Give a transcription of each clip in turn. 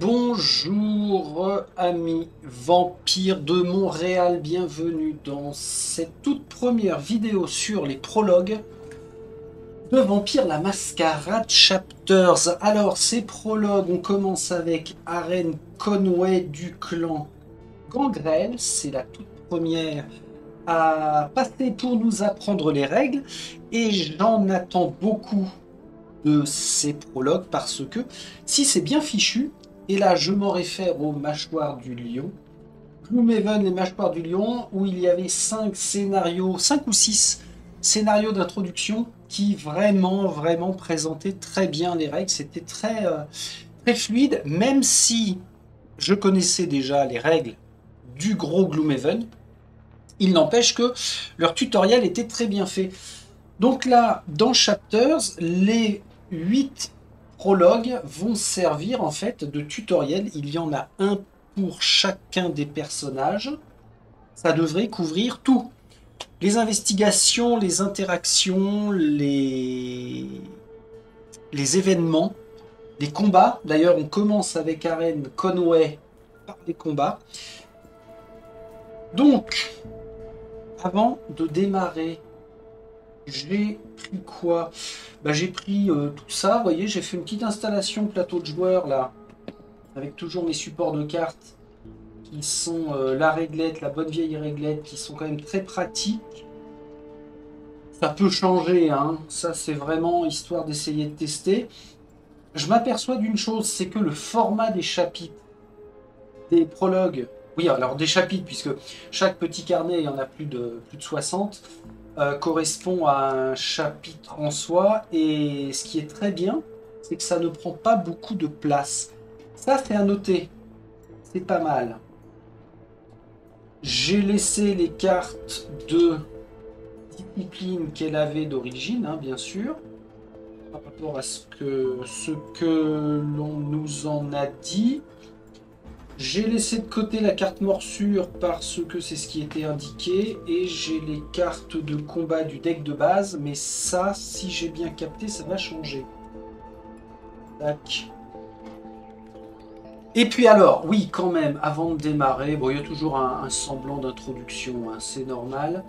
Bonjour amis vampires de Montréal, bienvenue dans cette toute première vidéo sur les prologues de Vampire la Mascarade Chapters. Alors ces prologues, on commence avec Aren Conway du clan Gangrel, c'est la toute première à passer pour nous apprendre les règles et j'en attends beaucoup de ces prologues parce que si c'est bien fichu, et là je m'en réfère aux mâchoires du lion, Gloomhaven, les mâchoires du lion, où il y avait 5 scénarios, 5 ou 6 scénarios d'introduction qui vraiment présentaient très bien les règles. C'était très fluide, même si je connaissais déjà les règles du gros Gloomhaven. Il n'empêche que leur tutoriel était très bien fait. Donc là, dans Chapters, les 8 prologues vont servir en fait de tutoriel. Il y en a un pour chacun des personnages. Ça devrait couvrir tout. Les investigations, les interactions, les événements, les combats. D'ailleurs, on commence avec Aren Conway par les combats. Donc, avant de démarrer, j'ai pris quoi? J'ai pris tout ça, vous voyez, j'ai fait une petite installation plateau de joueurs là, avec toujours mes supports de cartes qui sont la réglette, la bonne vieille réglette, qui sont quand même très pratiques. Ça peut changer, hein. Ça c'est vraiment histoire d'essayer de tester. Je m'aperçois d'une chose, c'est que le format des chapitres, des prologues, oui alors des chapitres, puisque chaque petit carnet, il y en a plus de 60, correspond à un chapitre en soi, et ce qui est très bien, c'est que ça ne prend pas beaucoup de place. Ça, c'est à noter. C'est pas mal. J'ai laissé les cartes de discipline qu'elle avait d'origine, hein, bien sûr, par rapport à ce que l'on nous en a dit. J'ai laissé de côté la carte morsure parce que c'est ce qui était indiqué et j'ai les cartes de combat du deck de base, mais ça, si j'ai bien capté, ça va changer. Tac. Et puis alors, oui, quand même, avant de démarrer, bon, il y a toujours un semblant d'introduction, hein, c'est normal.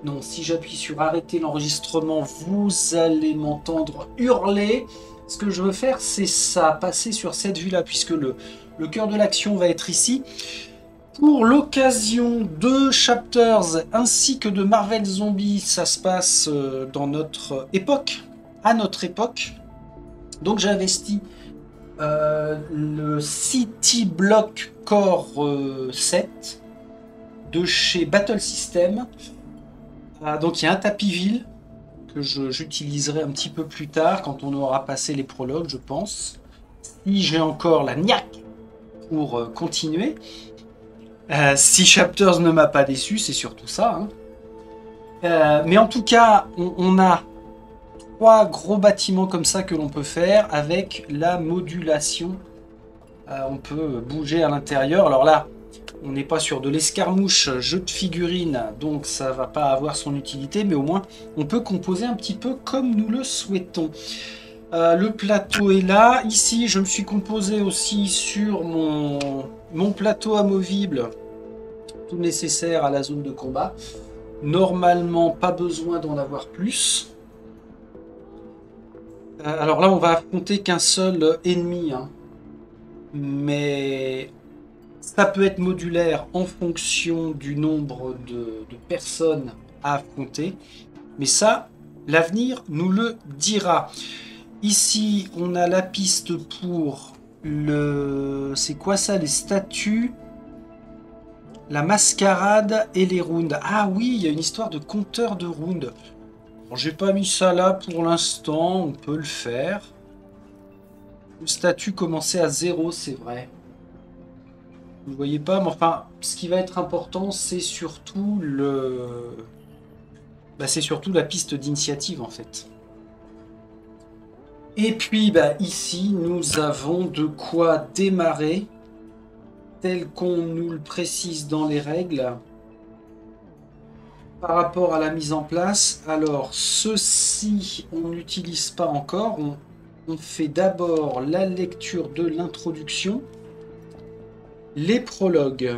Non, si j'appuie sur arrêter l'enregistrement, vous allez m'entendre hurler. Ce que je veux faire, c'est ça, passer sur cette vue-là, puisque le cœur de l'action va être ici. Pour l'occasion de Chapters ainsi que de Marvel Zombies, ça se passe dans notre époque, à notre époque. Donc j'ai investi le City Block Core 7 de chez Battle System. Donc il y a un tapis ville que j'utiliserai un petit peu plus tard quand on aura passé les prologues, je pense. Si j'ai encore la niaque pour continuer. Si Chapters ne m'a pas déçu, c'est surtout ça. Hein. Mais en tout cas, on a 3 gros bâtiments comme ça que l'on peut faire avec la modulation. On peut bouger à l'intérieur. Alors là, on n'est pas sur de l'escarmouche jeu de figurines, donc ça va pas avoir son utilité, mais au moins on peut composer un petit peu comme nous le souhaitons. Le plateau est là. Ici, je me suis composé aussi sur mon plateau amovible, tout nécessaire à la zone de combat. Normalement, pas besoin d'en avoir plus. Alors là, on va affronter qu'un seul ennemi, hein. Mais ça peut être modulaire en fonction du nombre de personnes à affronter. Mais ça, l'avenir nous le dira. Ici, on a la piste pour le... C'est quoi ça, les statues? La mascarade et les rounds. Ah oui, il y a une histoire de compteur de rounds. Bon, j'ai pas mis ça là pour l'instant, on peut le faire. Le statut commençait à 0, c'est vrai. Vous voyez pas, mais enfin, ce qui va être important, c'est surtout c'est surtout la piste d'initiative en fait. Et puis ici, nous avons de quoi démarrer, tel qu'on nous le précise dans les règles. Par rapport à la mise en place, alors ceci, on n'utilise pas encore. On fait d'abord la lecture de l'introduction. Les prologues.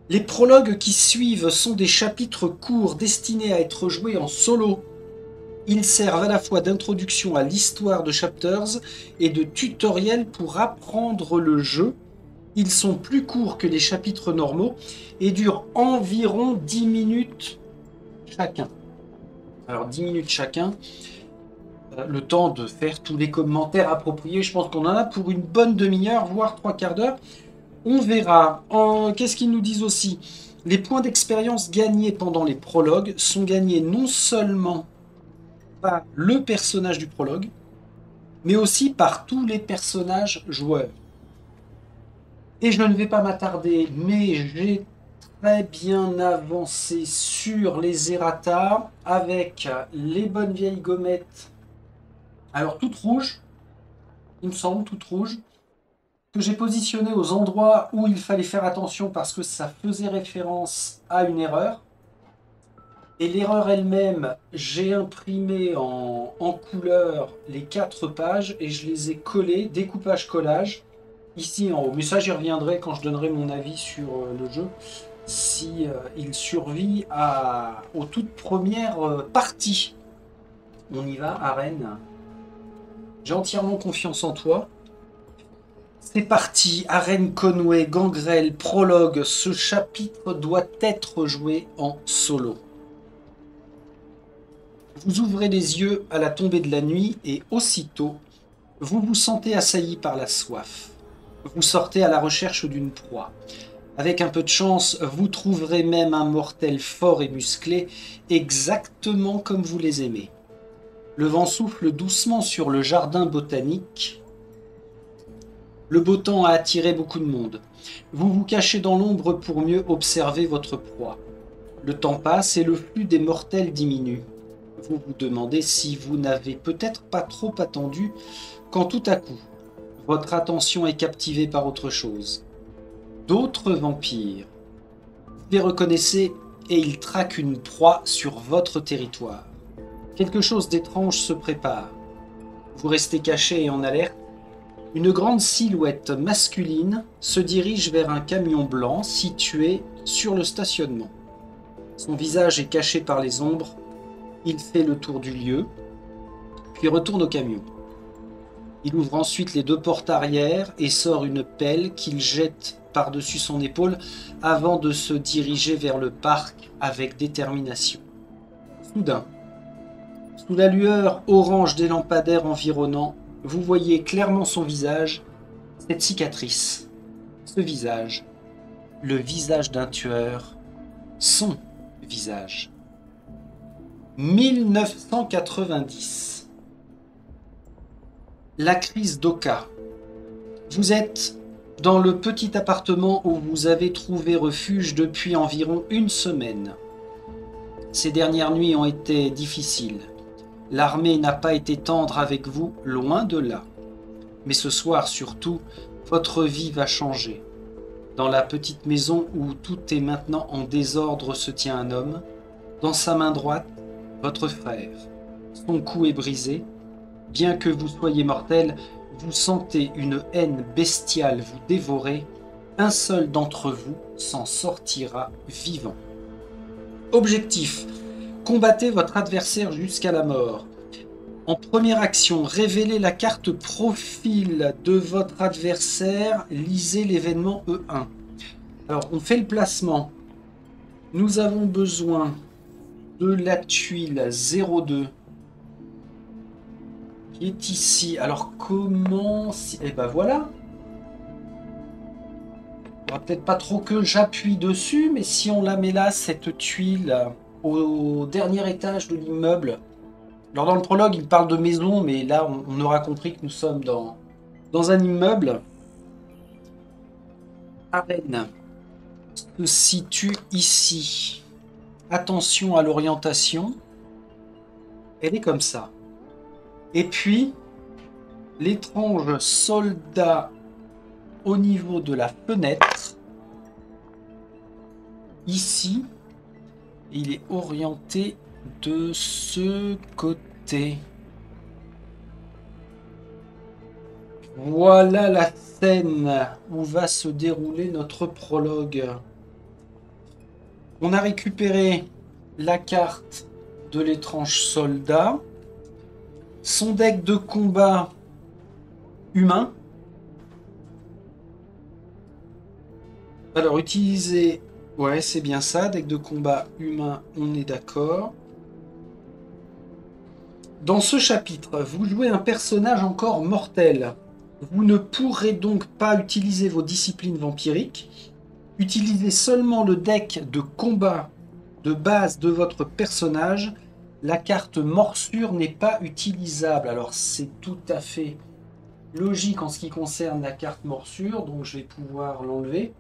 Les prologues qui suivent sont des chapitres courts destinés à être joués en solo. Ils servent à la fois d'introduction à l'histoire de Chapters et de tutoriel pour apprendre le jeu. Ils sont plus courts que les chapitres normaux et durent environ 10 minutes chacun. Alors 10 minutes chacun, le temps de faire tous les commentaires appropriés, je pense qu'on en a pour une bonne demi-heure, voire 3/4 d'heure. On verra. Qu'est-ce qu'ils nous disent aussi? Les points d'expérience gagnés pendant les prologues sont gagnés non seulement par le personnage du prologue, mais aussi par tous les personnages joueurs. Et je ne vais pas m'attarder, mais j'ai très bien avancé sur les errata avec les bonnes vieilles gommettes. Alors toutes rouges, il me semble, toutes rouges, que j'ai positionnées aux endroits où il fallait faire attention parce que ça faisait référence à une erreur. Et l'erreur elle-même, j'ai imprimé en couleur les 4 pages et je les ai collées, découpage-collage, ici en haut. Mais ça, j'y reviendrai quand je donnerai mon avis sur le jeu, si il survit aux toutes premières parties. On y va, Arène. J'ai entièrement confiance en toi. C'est parti, Arène Conway, Gangrel, prologue. Ce chapitre doit être joué en solo. Vous ouvrez les yeux à la tombée de la nuit et aussitôt, vous vous sentez assailli par la soif. Vous sortez à la recherche d'une proie. Avec un peu de chance, vous trouverez même un mortel fort et musclé, exactement comme vous les aimez. Le vent souffle doucement sur le jardin botanique. Le beau temps a attiré beaucoup de monde. Vous vous cachez dans l'ombre pour mieux observer votre proie. Le temps passe et le flux des mortels diminue. Vous vous demandez si vous n'avez peut-être pas trop attendu quand tout à coup, votre attention est captivée par autre chose. D'autres vampires. Vous les reconnaissez et ils traquent une proie sur votre territoire. Quelque chose d'étrange se prépare. Vous restez caché et en alerte. Une grande silhouette masculine se dirige vers un camion blanc situé sur le stationnement. Son visage est caché par les ombres. Il fait le tour du lieu, puis retourne au camion. Il ouvre ensuite les 2 portes arrière et sort une pelle qu'il jette par-dessus son épaule avant de se diriger vers le parc avec détermination. Soudain, sous la lueur orange des lampadaires environnants, vous voyez clairement son visage, cette cicatrice, ce visage, le visage d'un tueur, son visage. 1990. La crise d'Oka. Vous êtes dans le petit appartement où vous avez trouvé refuge depuis environ une semaine. Ces dernières nuits ont été difficiles. L'armée n'a pas été tendre avec vous, loin de là. Mais ce soir surtout, votre vie va changer. Dans la petite maison où tout est maintenant en désordre se tient un homme. Dans sa main droite, votre frère. Son cou est brisé. Bien que vous soyez mortel, vous sentez une haine bestiale vous dévorer. Un seul d'entre vous s'en sortira vivant. Objectif: combattez votre adversaire jusqu'à la mort. En première action, révélez la carte profil de votre adversaire. Lisez l'événement E1. Alors, on fait le placement. Nous avons besoin de la tuile 02 qui est ici. Alors comment... Eh ben voilà. Il faudra peut-être pas trop que j'appuie dessus, mais si on la met là, cette tuile, au dernier étage de l'immeuble. Alors dans le prologue, il parle de maison, mais là, on aura compris que nous sommes dans un immeuble. Arène se situe ici. Attention à l'orientation. Elle est comme ça. Et puis, l'étrange soldat au niveau de la fenêtre, ici, il est orienté de ce côté. Voilà la scène où va se dérouler notre prologue. On a récupéré la carte de l'étrange soldat, son deck de combat humain. Alors, utiliser... Ouais, c'est bien ça, deck de combat humain, on est d'accord. Dans ce chapitre, vous jouez un personnage encore mortel. Vous ne pourrez donc pas utiliser vos disciplines vampiriques. Utilisez seulement le deck de combat de base de votre personnage. La carte morsure n'est pas utilisable. Alors c'est tout à fait logique en ce qui concerne la carte morsure, donc je vais pouvoir l'enlever.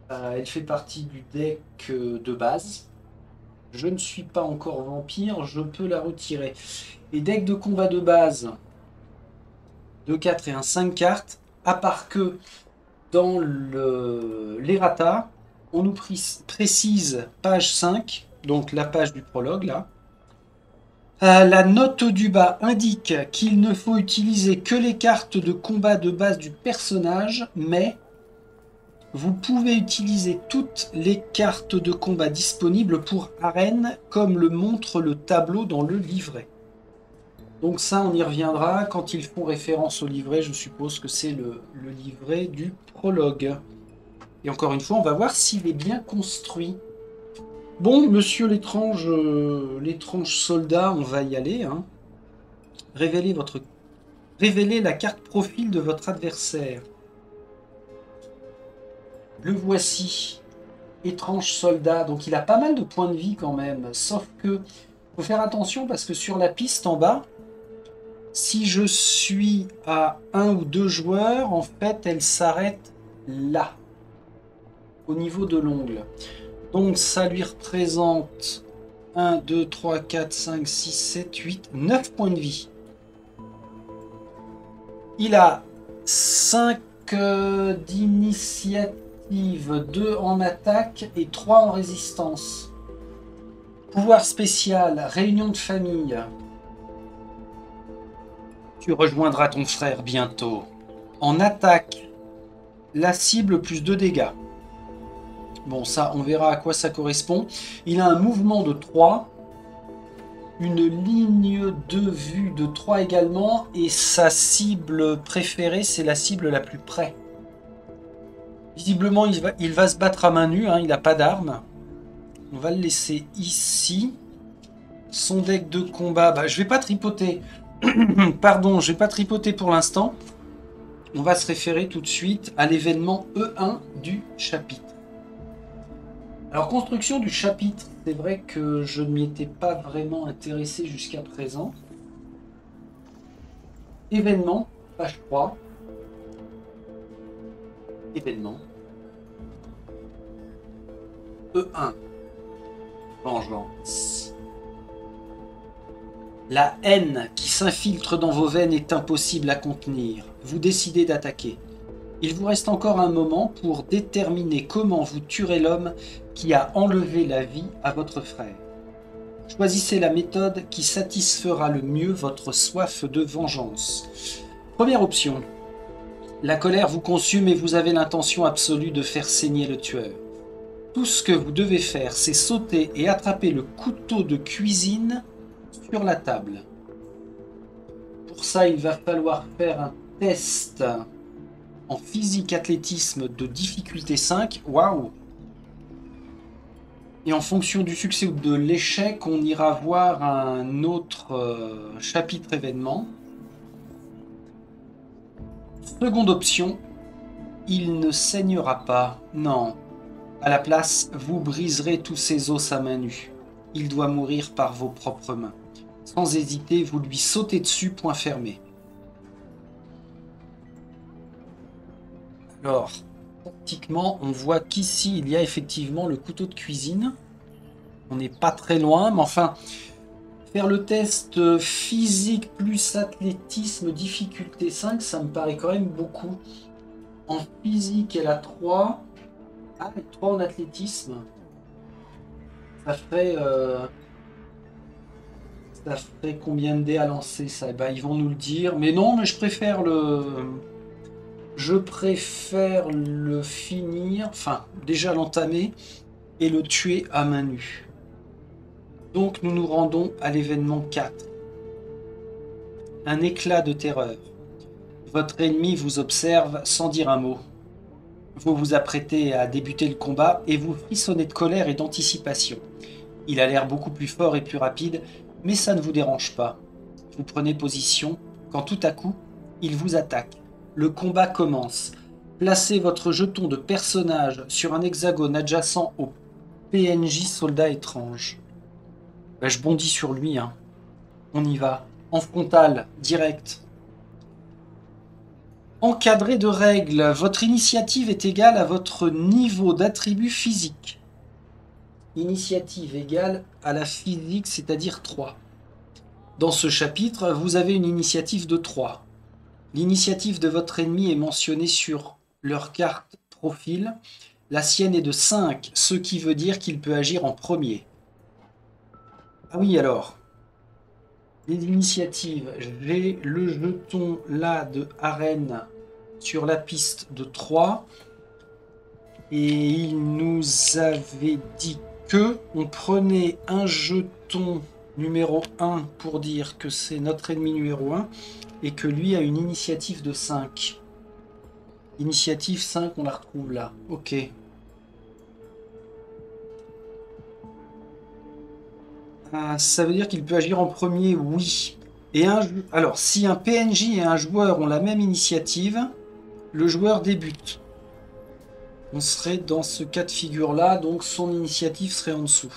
Elle fait partie du deck de base. Je ne suis pas encore vampire, je peux la retirer. Et deck de combat de base, 2 4 et un 5 cartes, à part que dans l'errata, on nous précise page 5, donc la page du prologue là. La note du bas indique qu'il ne faut utiliser que les cartes de combat de base du personnage, mais vous pouvez utiliser toutes les cartes de combat disponibles pour arène, comme le montre le tableau dans le livret. Donc ça, on y reviendra quand ils font référence au livret. Je suppose que c'est le livret du prologue. Et encore une fois, on va voir s'il est bien construit. Bon, monsieur l'étrange soldat, on va y aller. Hein. Révélez la carte profil de votre adversaire. Le voici. Étrange soldat. Donc il a pas mal de points de vie quand même. Sauf que faut faire attention parce que sur la piste en bas, si je suis à 1 ou 2 joueurs, en fait, elle s'arrête là, au niveau de l'ongle. Donc ça lui représente 1, 2, 3, 4, 5, 6, 7, 8, 9 points de vie. Il a 5 d'initiative, 2 en attaque et 3 en résistance. Pouvoir spécial, réunion de famille. Tu rejoindras ton frère bientôt. En attaque, la cible plus 2 dégâts. Bon, ça, on verra à quoi ça correspond. Il a un mouvement de 3. Une ligne de vue de 3 également. Et sa cible préférée, c'est la cible la plus près. Visiblement, il va se battre à main nue. Hein, il n'a pas d'arme. On va le laisser ici. Son deck de combat, bah, je vais pas tripoter. Pardon, je vais pas tripoter pour l'instant. On va se référer tout de suite à l'événement E1 du chapitre. Alors, construction du chapitre, c'est vrai que je ne m'y étais pas vraiment intéressé jusqu'à présent. Événement, page 3. Événement. E1. Vengeance. La haine qui s'infiltre dans vos veines est impossible à contenir. Vous décidez d'attaquer. Il vous reste encore un moment pour déterminer comment vous tuerez l'homme qui a enlevé la vie à votre frère. Choisissez la méthode qui satisfera le mieux votre soif de vengeance. Première option. La colère vous consume et vous avez l'intention absolue de faire saigner le tueur. Tout ce que vous devez faire, c'est sauter et attraper le couteau de cuisine sur la table. Pour ça, il va falloir faire un test en physique athlétisme de difficulté 5. Waouh! Et en fonction du succès ou de l'échec, on ira voir un autre chapitre événement. Seconde option, il ne saignera pas. Non. À la place, vous briserez tous ses os à main nue. Il doit mourir par vos propres mains. Sans hésiter, vous lui sautez dessus, point fermé. Alors, tactiquement, on voit qu'ici, il y a effectivement le couteau de cuisine. On n'est pas très loin, mais enfin, faire le test physique plus athlétisme, difficulté 5, ça me paraît quand même beaucoup. En physique, elle a 3. Ah, 3 en athlétisme. Ça Ça ferait combien de dés à lancer ça? Eh ben, ils vont nous le dire. Mais non, mais je préfère le... Je préfère le finir, enfin, déjà l'entamer et le tuer à main nue. Donc nous nous rendons à l'événement 4. Un éclat de terreur. Votre ennemi vous observe sans dire un mot. Vous vous apprêtez à débuter le combat et vous frissonnez de colère et d'anticipation. Il a l'air beaucoup plus fort et plus rapide, mais ça ne vous dérange pas. Vous prenez position quand tout à coup, il vous attaque. Le combat commence. Placez votre jeton de personnage sur un hexagone adjacent au PNJ soldat étrange. Ben, je bondis sur lui, hein. On y va. En frontal, direct. Encadré de règles, votre initiative est égale à votre niveau d'attribut physique. Initiative égale à la physique, c'est-à-dire 3. Dans ce chapitre, vous avez une initiative de 3. L'initiative de votre ennemi est mentionnée sur leur carte profil. La sienne est de 5, ce qui veut dire qu'il peut agir en premier. Ah oui, alors. Les initiatives, j'ai le jeton là de arène sur la piste de 3. Et il nous avait dit que on prenait un jeton numéro 1 pour dire que c'est notre ennemi numéro 1 et que lui a une initiative de 5. Initiative 5, on la retrouve là. Ok. Ça veut dire qu'il peut agir en premier, oui. Alors, si un PNJ et un joueur ont la même initiative, le joueur débute. On serait dans ce cas de figure-là, donc son initiative serait en dessous.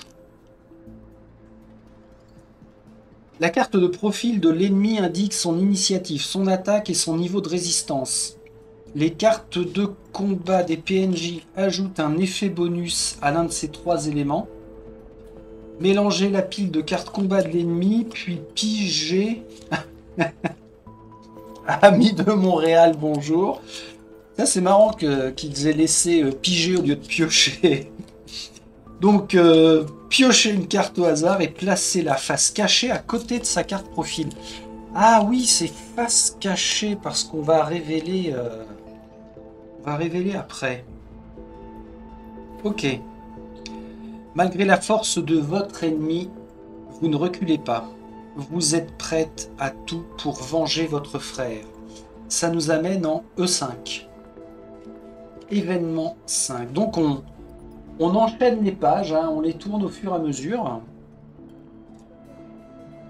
La carte de profil de l'ennemi indique son initiative, son attaque et son niveau de résistance. Les cartes de combat des PNJ ajoutent un effet bonus à l'un de ces 3 éléments. Mélangez la pile de cartes combat de l'ennemi, puis pigez... Ami de Montréal, bonjour. Ça, c'est marrant qu'ils aient laissé piger au lieu de piocher. Donc, piochez une carte au hasard et placez la face cachée à côté de sa carte profil. Ah oui, c'est face cachée parce qu'on va révéler... on va révéler après. Ok. Malgré la force de votre ennemi, vous ne reculez pas. Vous êtes prête à tout pour venger votre frère. Ça nous amène en E5. Événement 5. Donc on enchaîne les pages, hein, on les tourne au fur et à mesure.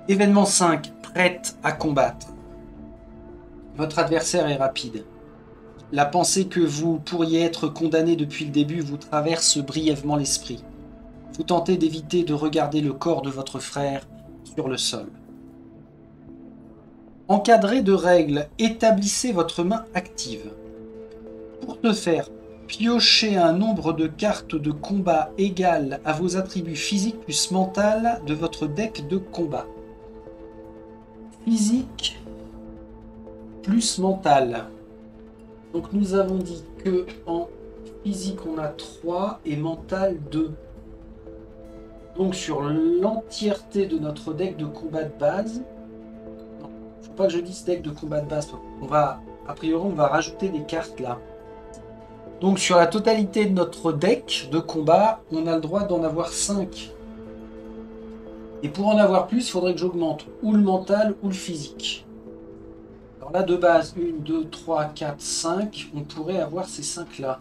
Événement 5. Prête à combattre. Votre adversaire est rapide. La pensée que vous pourriez être condamné depuis le début vous traverse brièvement l'esprit. Vous tentez d'éviter de regarder le corps de votre frère sur le sol. Encadré de règles, établissez votre main active. Pour ce faire, piochez un nombre de cartes de combat égal à vos attributs physiques plus mental de votre deck de combat. Physique plus mental. Donc nous avons dit que en physique on a 3 et mental 2. Donc sur l'entièreté de notre deck de combat de base, non, faut pas que je dise deck de combat de base, a priori on va rajouter des cartes là. Donc sur la totalité de notre deck de combat, on a le droit d'en avoir 5. Et pour en avoir plus, il faudrait que j'augmente ou le mental ou le physique. Alors là de base, 1, 2, 3, 4, 5, on pourrait avoir ces 5 là.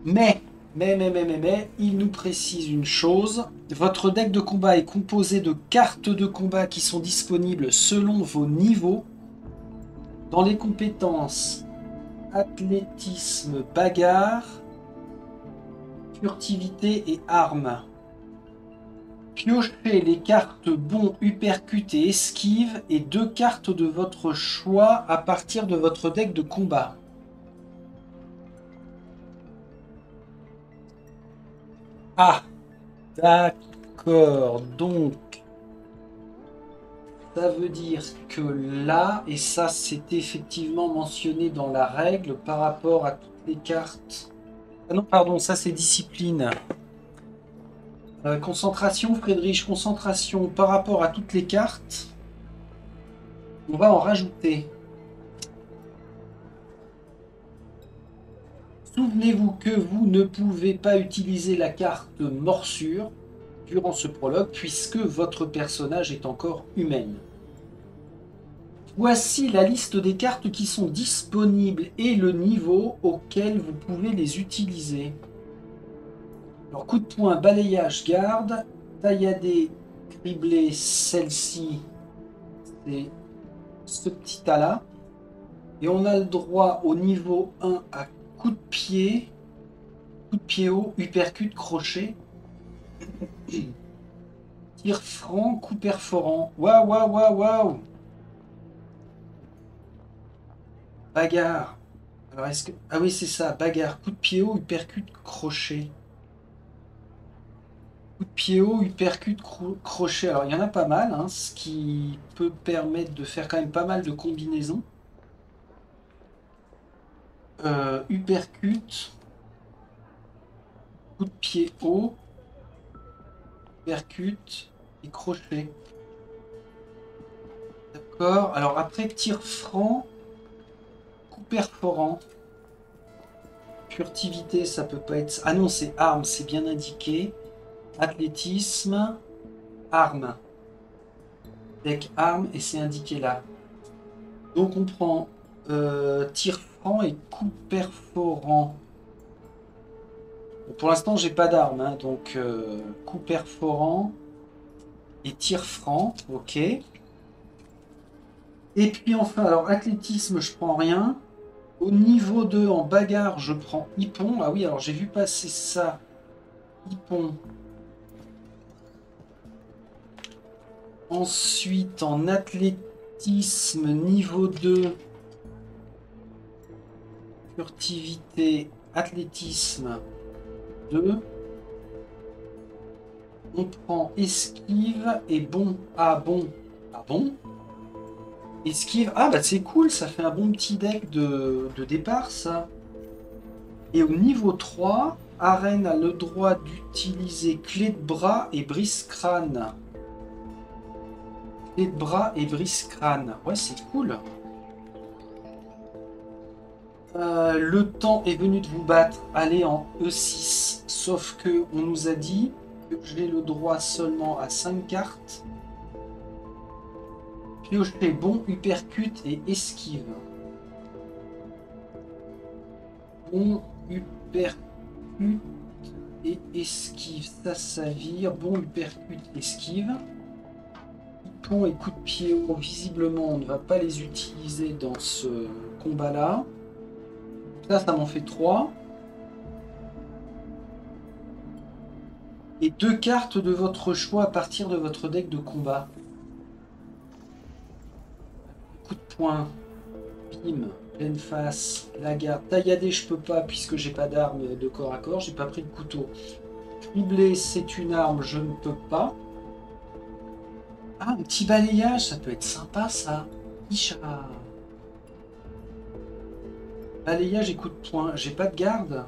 Mais, il nous précise une chose. Votre deck de combat est composé de cartes de combat qui sont disponibles selon vos niveaux. Dans les compétences athlétisme, bagarre, furtivité et armes. Piochez les cartes bon, uppercut et esquive et 2 cartes de votre choix à partir de votre deck de combat. Ah, d'accord. Donc, ça veut dire que là, et ça c'est effectivement mentionné dans la règle par rapport à toutes les cartes. Ah non, pardon, ça c'est discipline. Concentration, Friedrich, concentration par rapport à toutes les cartes. On va en rajouter. Souvenez-vous que vous ne pouvez pas utiliser la carte morsure durant ce prologue puisque votre personnage est encore humaine. Voici la liste des cartes qui sont disponibles et le niveau auquel vous pouvez les utiliser. Alors, coup de poing, balayage, garde, tailladé, criblé, celle-ci, c'est ce petit tas-là. Et on a le droit au niveau 1 à coup de pied haut, uppercut, crochet, tir franc, coup perforant. Waouh, waouh, waouh, waouh! Bagarre. Alors est-ce que... Ah oui, c'est ça, bagarre, coup de pied haut, uppercut, crochet. Coup de pied haut, uppercut, crochet. Alors il y en a pas mal, hein, ce qui peut permettre de faire quand même pas mal de combinaisons. Uppercut, coup de pied haut, uppercut et crochet. D'accord. Alors après, tir franc, coup perforant. Furtivité, ça peut pas être... Ah non, c'est arme, c'est bien indiqué. Athlétisme, arme. Deck arme et c'est indiqué là. Donc on prend tir franc et coup perforant. Bon, pour l'instant, j'ai pas d'arme, hein, donc coup perforant et tir franc, ok. Et puis enfin, alors athlétisme, je prends rien. Au niveau 2, en bagarre, je prends hippon. Ah oui, alors j'ai vu passer ça. Hippon. Ensuite, en athlétisme, niveau 2, furtivité, athlétisme 2. On prend esquive et bon. Ah bon. Ah bon. Esquive. Ah bah c'est cool, ça fait un bon petit deck de départ ça. Et au niveau 3, Arène a le droit d'utiliser clé de bras et brise-crâne. Clé de bras et brise-crâne. Ouais, c'est cool. Le temps est venu de vous battre. Allez en E6. Sauf que on nous a dit que j'ai le droit seulement à 5 cartes. Piocher bon, uppercut et esquive. Bon, uppercut et esquive. Ça vire. Bon, uppercut, esquive. Pont et coup de pied haut, visiblement, on ne va pas les utiliser dans ce combat-là. Ça m'en fait 3. Et 2 cartes de votre choix à partir de votre deck de combat. Coup de poing, bim, pleine face, la garde. Tailladé, je peux pas puisque j'ai pas d'arme de corps à corps, j'ai pas pris de couteau. Criblé, c'est une arme, je ne peux pas. Ah, un petit balayage, ça peut être sympa ça. Isha. Balayage et coup de poing. J'ai pas de garde.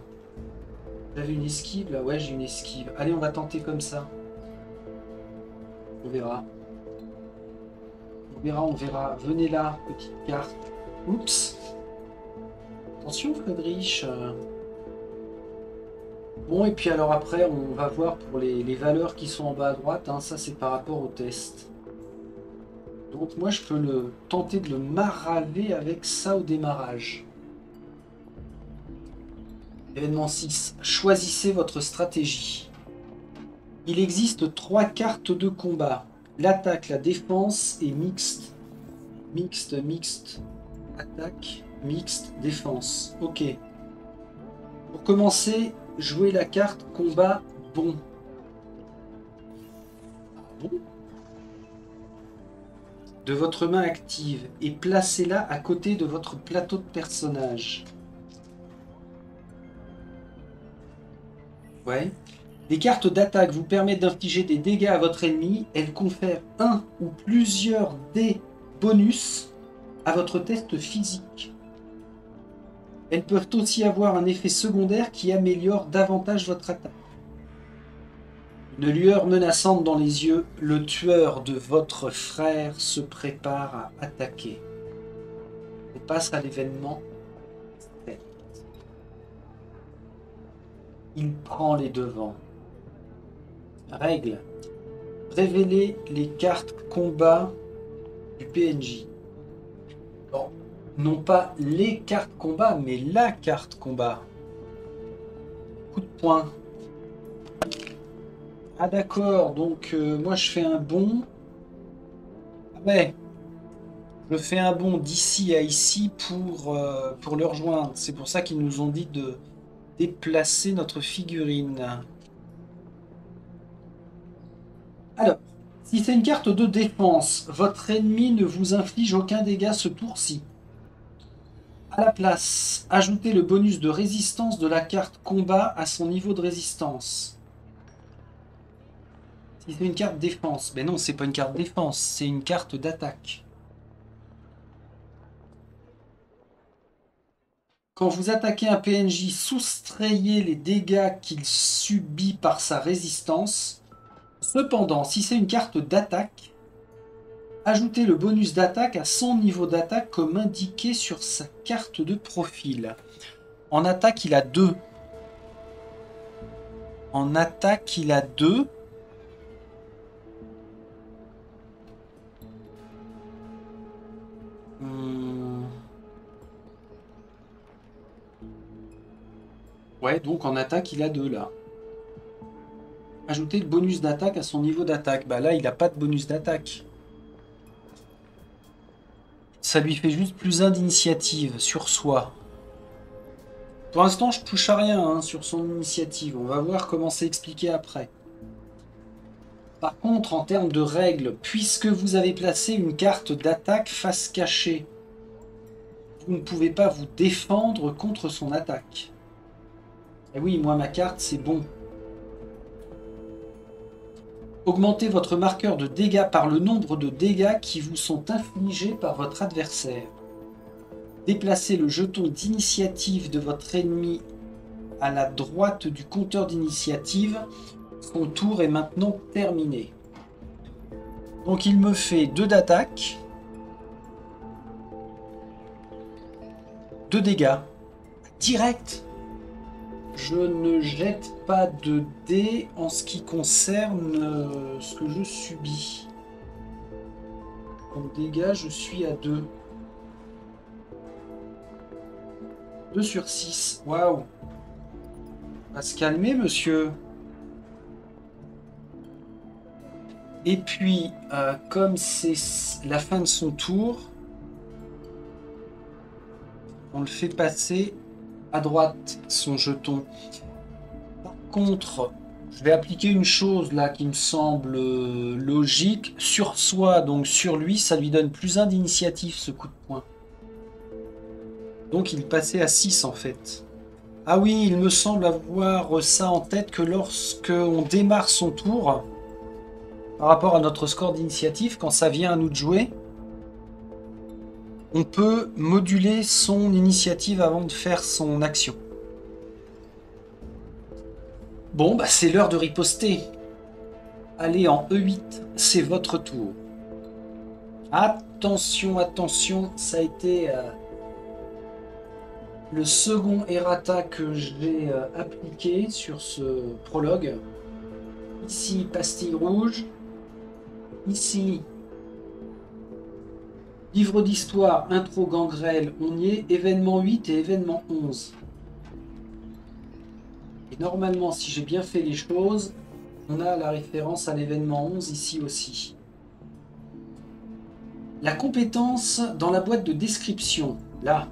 J'avais une esquive là. Ouais, j'ai une esquive. Allez, on va tenter comme ça. On verra. On verra, on verra. Venez là, petite carte. Oups. Attention, Friedrich. Bon, et puis alors après, on va voir pour les valeurs qui sont en bas à droite. Hein. Ça, c'est par rapport au test. Donc moi, je peux tenter de le maraver avec ça au démarrage. Événement 6. Choisissez votre stratégie. Il existe 3 cartes de combat. L'attaque, la défense et mixte. Mixte. Attaque, mixte, défense. Ok. Pour commencer, jouez la carte combat bon. Bon. De votre main active et placez-la à côté de votre plateau de personnage. Ouais. Les cartes d'attaque vous permettent d'infliger des dégâts à votre ennemi. Elles confèrent un ou plusieurs dés bonus à votre test physique. Elles peuvent aussi avoir un effet secondaire qui améliore davantage votre attaque. Une lueur menaçante dans les yeux, le tueur de votre frère se prépare à attaquer. On passe à l'événement 7. Il prend les devants. Règle. Révélez les cartes combat du PNJ. Bon, non pas les cartes combat, mais la carte combat. Coup de poing. Ah d'accord, donc moi je fais un bond. Ah ouais, je fais un bond d'ici à ici pour le rejoindre. C'est pour ça qu'ils nous ont dit de déplacer notre figurine. Alors, si c'est une carte de défense, votre ennemi ne vous inflige aucun dégât ce tour-ci. À la place, ajoutez le bonus de résistance de la carte combat à son niveau de résistance. Si c'est une carte défense, mais non, c'est pas une carte défense, c'est une carte d'attaque. Quand vous attaquez un PNJ, soustrayez les dégâts qu'il subit par sa résistance. Cependant, si c'est une carte d'attaque, ajoutez le bonus d'attaque à son niveau d'attaque comme indiqué sur sa carte de profil. En attaque, il a 2. En attaque, il a 2. Ouais, donc en attaque, il a 2 là. Ajouter le bonus d'attaque à son niveau d'attaque. Bah là, il n'a pas de bonus d'attaque. Ça lui fait juste plus 1 d'initiative sur soi. Pour l'instant, je touche à rien hein, sur son initiative. On va voir comment c'est expliqué après. Par contre, en termes de règles, puisque vous avez placé une carte d'attaque face cachée, vous ne pouvez pas vous défendre contre son attaque. Et oui, moi, ma carte, c'est bon. Augmentez votre marqueur de dégâts par le nombre de dégâts qui vous sont infligés par votre adversaire. Déplacez le jeton d'initiative de votre ennemi à la droite du compteur d'initiative. Son tour est maintenant terminé. Donc il me fait 2 d'attaque, 2 dégâts. Direct. Je ne jette pas de dés en ce qui concerne ce que je subis. En dégâts, je suis à 2. 2 sur 6. Waouh. On va se calmer, monsieur. Et puis, comme c'est la fin de son tour, on le fait passer à droite, son jeton. Par contre, je vais appliquer une chose là qui me semble logique. Sur soi, donc sur lui, ça lui donne plus 1 d'initiative, ce coup de poing. Donc il passait à 6 en fait. Ah oui, il me semble avoir ça en tête que lorsque on démarre son tour, par rapport à notre score d'initiative, quand ça vient à nous de jouer, on peut moduler son initiative avant de faire son action. Bon, bah c'est l'heure de riposter. Allez en E8, c'est votre tour. Attention, attention, ça a été le second errata que j'ai appliqué sur ce prologue. Ici, pastille rouge. Ici, livre d'histoire, intro gangrel, on y est, événement 8 et événement 11. Et normalement, si j'ai bien fait les choses, on a la référence à l'événement 11 ici aussi. La compétence dans la boîte de description, là,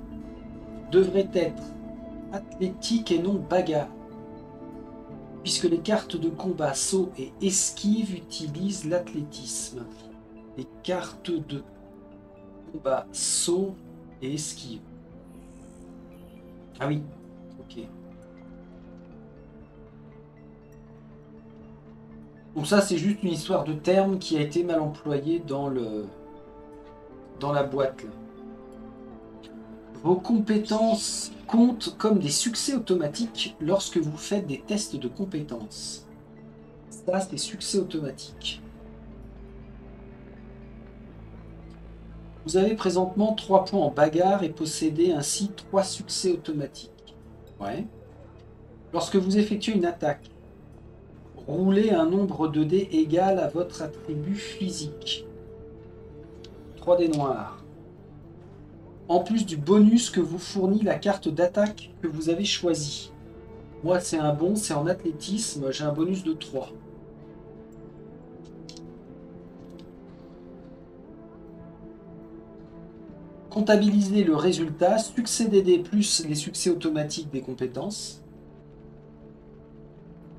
devrait être athlétique et non bagarre, puisque les cartes de combat, saut et esquive utilisent l'athlétisme. Les cartes de combat, saut et esquive. Ah oui, ok. Donc ça, c'est juste une histoire de terme qui a été mal employée dans la boîte. Là. Vos compétences comptent comme des succès automatiques lorsque vous faites des tests de compétences. Ça, c'est succès automatique. Vous avez présentement 3 points en bagarre et possédez ainsi 3 succès automatiques. Ouais. Lorsque vous effectuez une attaque, roulez un nombre de dés égal à votre attribut physique. 3 dés noirs. En plus du bonus que vous fournit la carte d'attaque que vous avez choisie. Moi, c'est un bon, c'est en athlétisme, j'ai un bonus de 3. Comptabilisez le résultat, succès des dés plus les succès automatiques des compétences.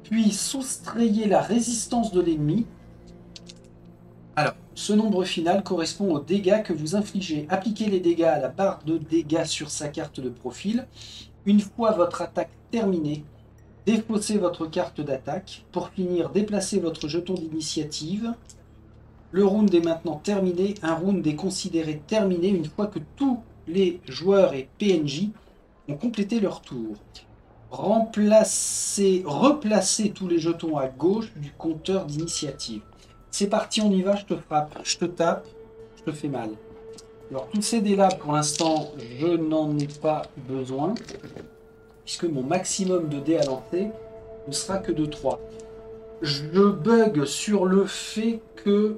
Puis soustrayez la résistance de l'ennemi. Alors, ce nombre final correspond aux dégâts que vous infligez. Appliquez les dégâts à la barre de dégâts sur sa carte de profil. Une fois votre attaque terminée, défaussez votre carte d'attaque. Pour finir, déplacez votre jeton d'initiative. Le round est maintenant terminé. Un round est considéré terminé une fois que tous les joueurs et PNJ ont complété leur tour. Replacez tous les jetons à gauche du compteur d'initiative. C'est parti, on y va, je te frappe, je te tape, je te fais mal. Alors tous ces dés là, pour l'instant, je n'en ai pas besoin, puisque mon maximum de dés à lancer ne sera que de 3. Je bug sur le fait que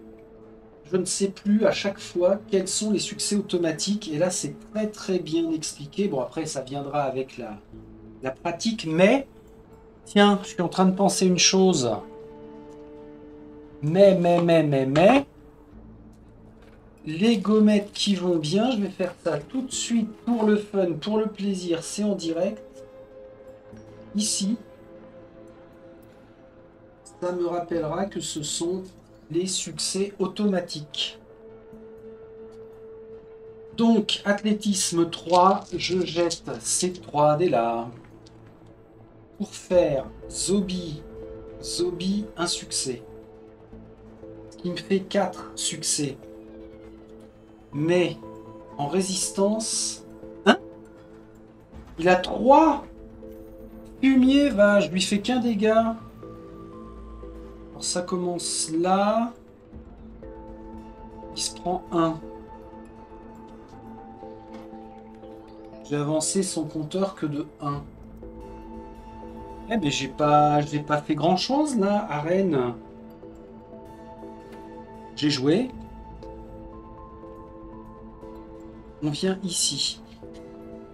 je ne sais plus à chaque fois quels sont les succès automatiques, et là c'est très très bien expliqué. Bon, après ça viendra avec la pratique, mais tiens, je suis en train de penser une chose. Mais, les gommettes qui vont bien, je vais faire ça tout de suite pour le fun, pour le plaisir, c'est en direct. Ici, ça me rappellera que ce sont les succès automatiques. Donc, athlétisme 3, je jette ces 3 dés là. Pour faire Zombie, un succès. Il me fait 4 succès. Mais en résistance... Hein? Il a 3 fumier, va, je lui fais qu'un dégât. Alors ça commence là. Il se prend 1. J'ai avancé son compteur que de 1. Eh mais j'ai pas fait grand chose là, arène. J'ai joué. On vient ici.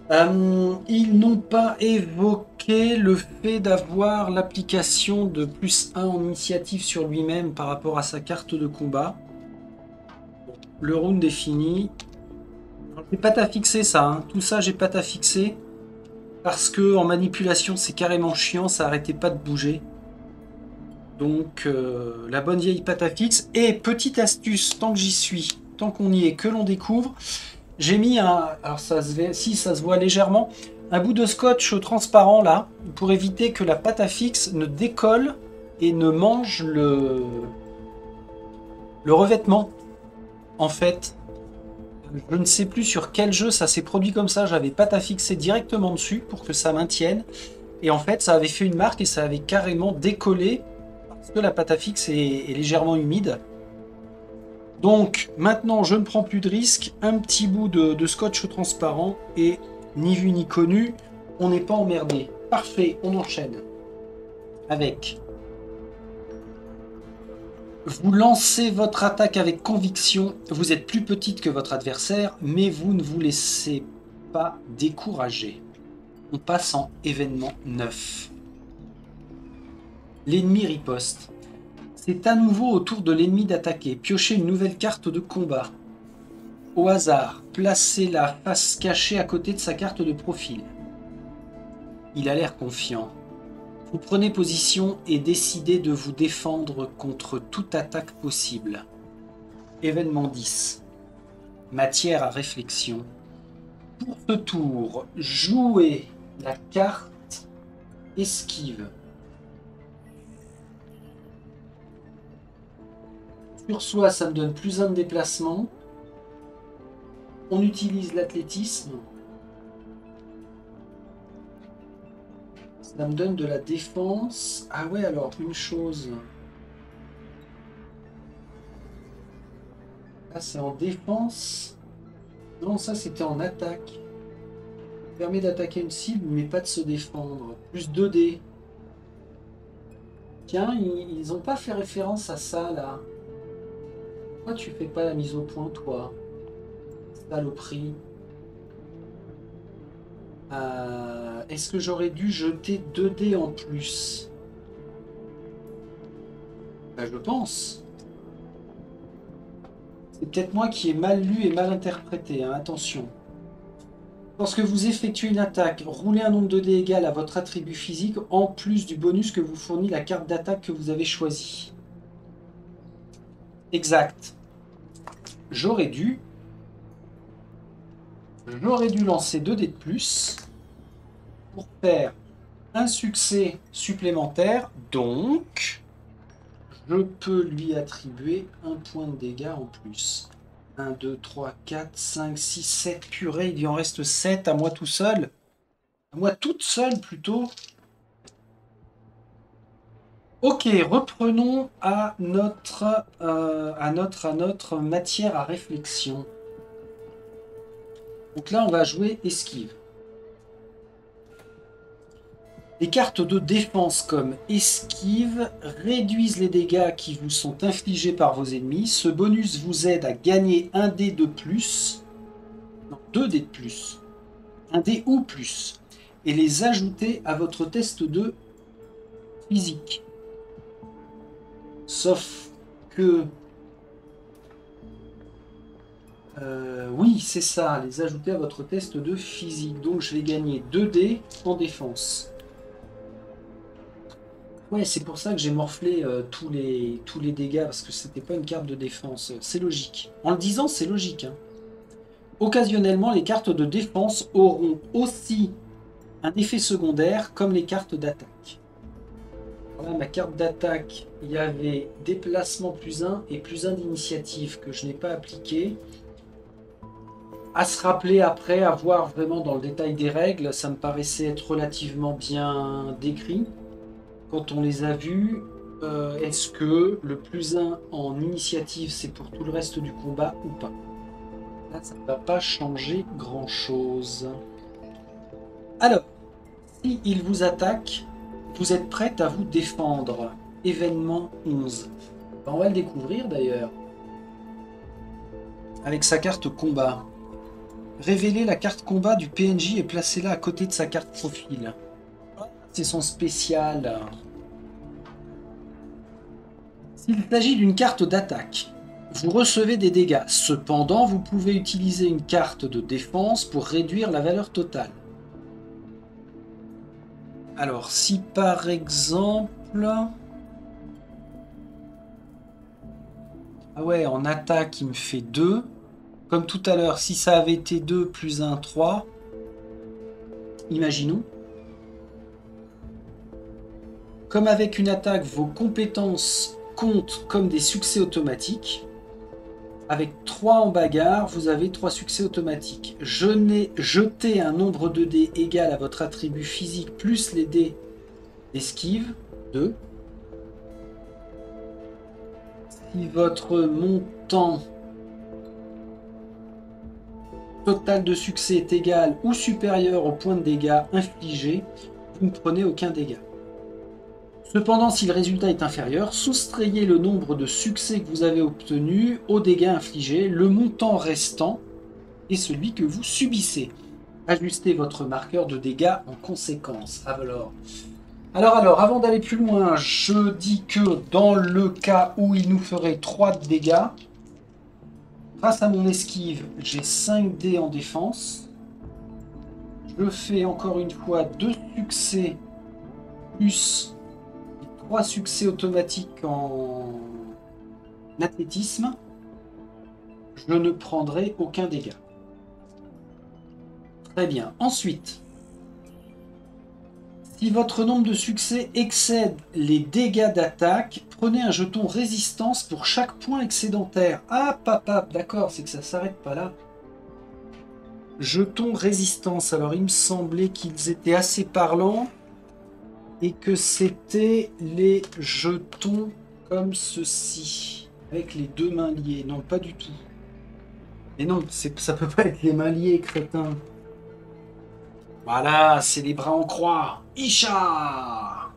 Ils n'ont pas évoqué le fait d'avoir l'application de +1 en initiative sur lui-même par rapport à sa carte de combat. Le round est fini. J'ai pas à fixer ça, hein. Tout ça j'ai pas à fixer. Parce que en manipulation c'est carrément chiant, ça arrêtait pas de bouger. Donc la bonne vieille pâte à fixe. Et petite astuce, tant que j'y suis, tant qu'on y est, que l'on découvre, j'ai mis un... Alors ça se voit légèrement. Un bout de scotch transparent là, pour éviter que la pâte à fixe ne décolle et ne mange le revêtement. En fait, je ne sais plus sur quel jeu ça s'est produit comme ça. J'avais pâte à fixer directement dessus pour que ça maintienne. Et en fait, ça avait fait une marque et ça avait carrément décollé parce que la pâte à fixe est légèrement humide. Donc maintenant, je ne prends plus de risque. Un petit bout de scotch transparent et ni vu ni connu, on n'est pas emmerdé. Parfait, on enchaîne avec... Vous lancez votre attaque avec conviction. Vous êtes plus petite que votre adversaire, mais vous ne vous laissez pas décourager. On passe en événement 9. L'ennemi riposte. C'est à nouveau au tour de l'ennemi d'attaquer. Piochez une nouvelle carte de combat. Au hasard, placez-la face cachée à côté de sa carte de profil. Il a l'air confiant. Vous prenez position et décidez de vous défendre contre toute attaque possible. Événement 10. Matière à réflexion. Pour ce tour, jouez la carte esquive. Sur soi, ça me donne +1 de déplacement. On utilise l'athlétisme. Ça me donne de la défense. Ah ouais, alors une chose. Ah, c'est en défense. Non, ça c'était en attaque. Permet d'attaquer une cible, mais pas de se défendre. Plus 2 dés. Tiens, ils ont pas fait référence à ça, là. Pourquoi tu fais pas la mise au point, toi? Saloperie. Est-ce que j'aurais dû jeter 2 dés en plus? Bah, je pense. C'est peut-être moi qui ai mal lu et mal interprété, hein. Attention. Lorsque vous effectuez une attaque, roulez un nombre de dés égal à votre attribut physique en plus du bonus que vous fournit la carte d'attaque que vous avez choisie. Exact. J'aurais dû lancer 2 dés de plus pour faire un succès supplémentaire. Donc, je peux lui attribuer un point de dégâts en plus. 1, 2, 3, 4, 5, 6, 7. Purée, il y en reste 7 à moi tout seul. À moi toute seule plutôt. Ok, reprenons à notre matière à réflexion. Donc là, on va jouer esquive. Les cartes de défense comme esquive réduisent les dégâts qui vous sont infligés par vos ennemis. Ce bonus vous aide à gagner un dé de plus. Non, 2 dés de plus. Un dé ou plus. Et les ajouter à votre test de physique. Sauf que... oui, c'est ça, les ajouter à votre test de physique. Donc je vais gagner 2 dés en défense. Ouais, c'est pour ça que j'ai morflé tous les dégâts, parce que c'était pas une carte de défense. C'est logique. En le disant, c'est logique. Hein. Occasionnellement, les cartes de défense auront aussi un effet secondaire, comme les cartes d'attaque. Voilà, ma carte d'attaque, il y avait déplacement plus 1 et plus 1 d'initiative que je n'ai pas appliqué. À se rappeler après, à voir vraiment dans le détail des règles, ça me paraissait être relativement bien décrit. Quand on les a vus, est-ce que le plus 1 en initiative, c'est pour tout le reste du combat ou pas? Là, ça ne va pas changer grand-chose. Alors, si il vous attaque, vous êtes prête à vous défendre. Événement 11. Ben, on va le découvrir d'ailleurs. Avec sa carte combat. Révélez la carte combat du PNJ et placez-la à côté de sa carte profil. C'est son spécial. S'il s'agit d'une carte d'attaque, vous recevez des dégâts. Cependant, vous pouvez utiliser une carte de défense pour réduire la valeur totale. Alors, si par exemple... Ah ouais, en attaque, il me fait 2. Comme tout à l'heure, si ça avait été 2 plus 1, 3. Imaginons. Comme avec une attaque, vos compétences comptent comme des succès automatiques. Avec 3 en bagarre, vous avez 3 succès automatiques. Jetez un nombre de dés égal à votre attribut physique plus les dés d'esquive, 2. Si votre montant total de succès est égal ou supérieur au point de dégâts infligé, vous ne prenez aucun dégât. Cependant, si le résultat est inférieur, soustrayez le nombre de succès que vous avez obtenu aux dégâts infligés, le montant restant est celui que vous subissez. Ajustez votre marqueur de dégâts en conséquence. Alors, avant d'aller plus loin, je dis que dans le cas où il nous ferait 3 de dégâts, grâce à mon esquive, j'ai 5 dés en défense. Je fais encore une fois 2 succès plus 3 succès automatiques en athlétisme. Je ne prendrai aucun dégât. Très bien. Ensuite, si votre nombre de succès excède les dégâts d'attaque, prenez un jeton résistance pour chaque point excédentaire. Ah, papa, d'accord, c'est que ça s'arrête pas là. Jeton résistance. Alors, il me semblait qu'ils étaient assez parlants et que c'était les jetons comme ceci, avec les 2 mains liées. Non, pas du tout. Mais non, ça peut pas être les mains liées, crétin. Voilà, c'est les bras en croix. Isha!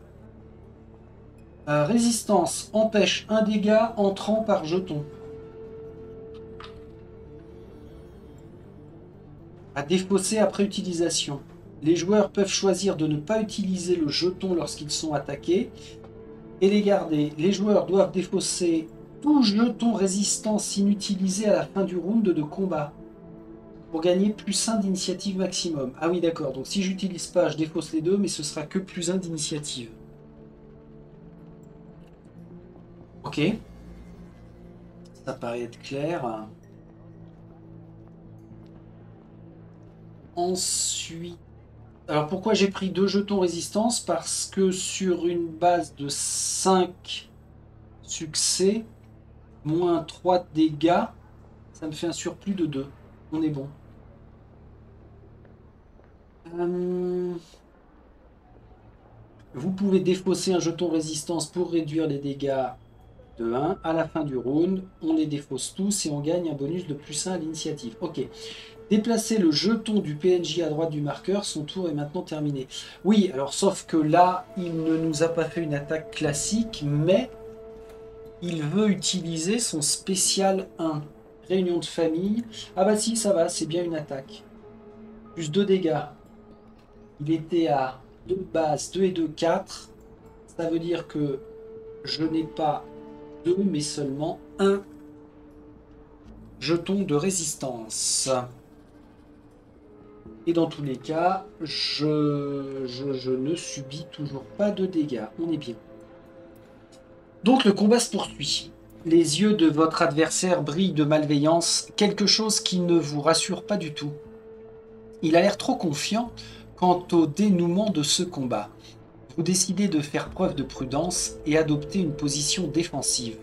Résistance empêche un dégât entrant par jeton. À défausser après utilisation. Les joueurs peuvent choisir de ne pas utiliser le jeton lorsqu'ils sont attaqués et les garder. Les joueurs doivent défausser tout jeton résistance inutilisé à la fin du round de combat pour gagner +1 d'initiative maximum. Ah oui, d'accord. Donc si j'utilise pas, je défausse les deux, mais ce sera que +1 d'initiative. Ok. Ça paraît être clair. Ensuite... Alors pourquoi j'ai pris 2 jetons résistance? Parce que sur une base de 5 succès, moins 3 dégâts, ça me fait un surplus de 2. On est bon. Vous pouvez défausser un jeton résistance pour réduire les dégâts de 1. À la fin du round, on les défausse tous et on gagne un bonus de +1 à l'initiative. Ok. Déplacer le jeton du PNJ à droite du marqueur, son tour est maintenant terminé. Oui, alors sauf que là, il ne nous a pas fait une attaque classique, mais il veut utiliser son spécial 1. Réunion de famille. Ah bah si, ça va, c'est bien une attaque. Plus 2 dégâts. Il était à 2 de base, 2 et 2, 4. Ça veut dire que je n'ai pas 2, mais seulement 1 jeton de résistance. Et dans tous les cas, je ne subis toujours pas de dégâts. On est bien. Donc le combat se poursuit. Les yeux de votre adversaire brillent de malveillance, quelque chose qui ne vous rassure pas du tout. Il a l'air trop confiant quant au dénouement de ce combat. Vous décidez de faire preuve de prudence et adopter une position défensive.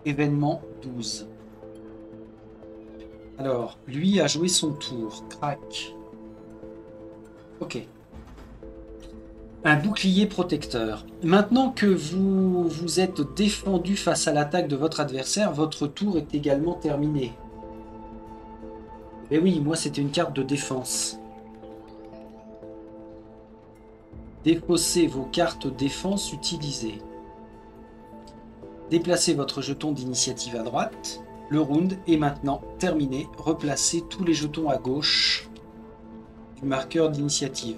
Événement 12. Alors, lui a joué son tour. Crac. Ok. Un bouclier protecteur. Maintenant que vous vous êtes défendu face à l'attaque de votre adversaire, votre tour est également terminé. Eh oui, moi c'était une carte de défense. Défaussez vos cartes défense utilisées. Déplacez votre jeton d'initiative à droite. Le round est maintenant terminé. Replacez tous les jetons à gauche du marqueur d'initiative.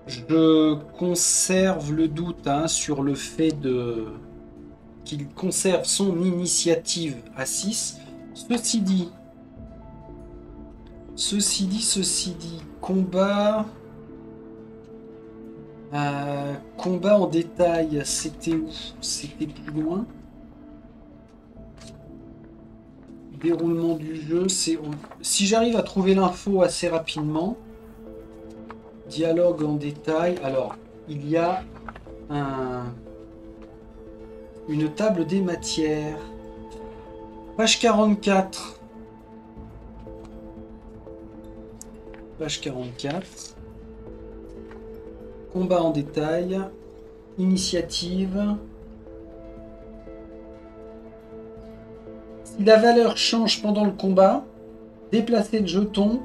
Je conserve le doute sur le fait qu'il conserve son initiative à 6. Ceci dit, combat en détail, c'était où? C'était plus loin. Déroulement du jeu, c'est... Si j'arrive à trouver l'info assez rapidement... Dialogue en détail. Alors, il y a une table des matières. Page 44. Page 44. Combat en détail. Initiative. Si la valeur change pendant le combat, déplacez le jeton.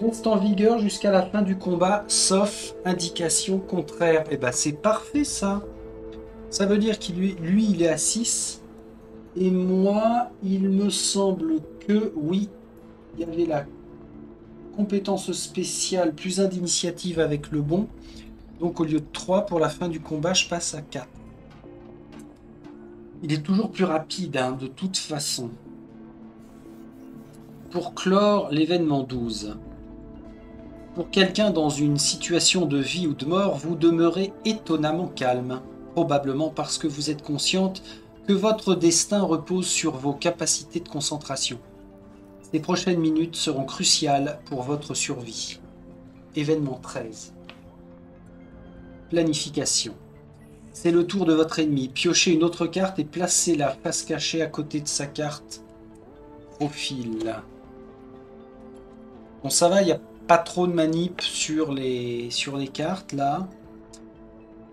Reste en vigueur jusqu'à la fin du combat, sauf indication contraire. Et ben c'est parfait ça. Ça veut dire qu'il lui il est à 6. Et moi, il me semble que oui, il y avait la compétence spéciale plus 1 d'initiative avec le bon. Donc au lieu de 3 pour la fin du combat, je passe à 4. Il est toujours plus rapide de toute façon. Pour clore l'événement 12. Pour quelqu'un dans une situation de vie ou de mort, vous demeurez étonnamment calme, probablement parce que vous êtes consciente que votre destin repose sur vos capacités de concentration. Ces prochaines minutes seront cruciales pour votre survie. Événement 13. Planification. C'est le tour de votre ennemi. Piochez une autre carte et placez la face cachée à côté de sa carte. Profil. Bon, ça va, il y a pas trop de manip sur les cartes là.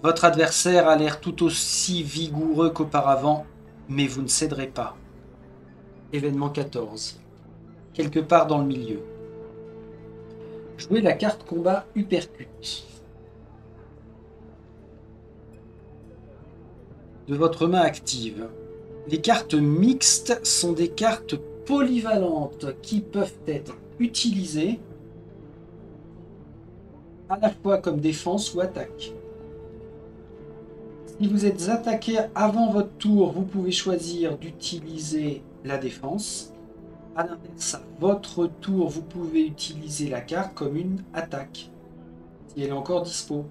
Votre adversaire a l'air tout aussi vigoureux qu'auparavant, mais vous ne céderez pas. événement 14. Quelque part dans le milieu. Jouez la carte combat Uppercut. De votre main active. Les cartes mixtes sont des cartes polyvalentes qui peuvent être utilisées à la fois comme défense ou attaque. Si vous êtes attaqué avant votre tour, vous pouvez choisir d'utiliser la défense. À l'inverse, à votre tour, vous pouvez utiliser la carte comme une attaque, si elle est encore dispo.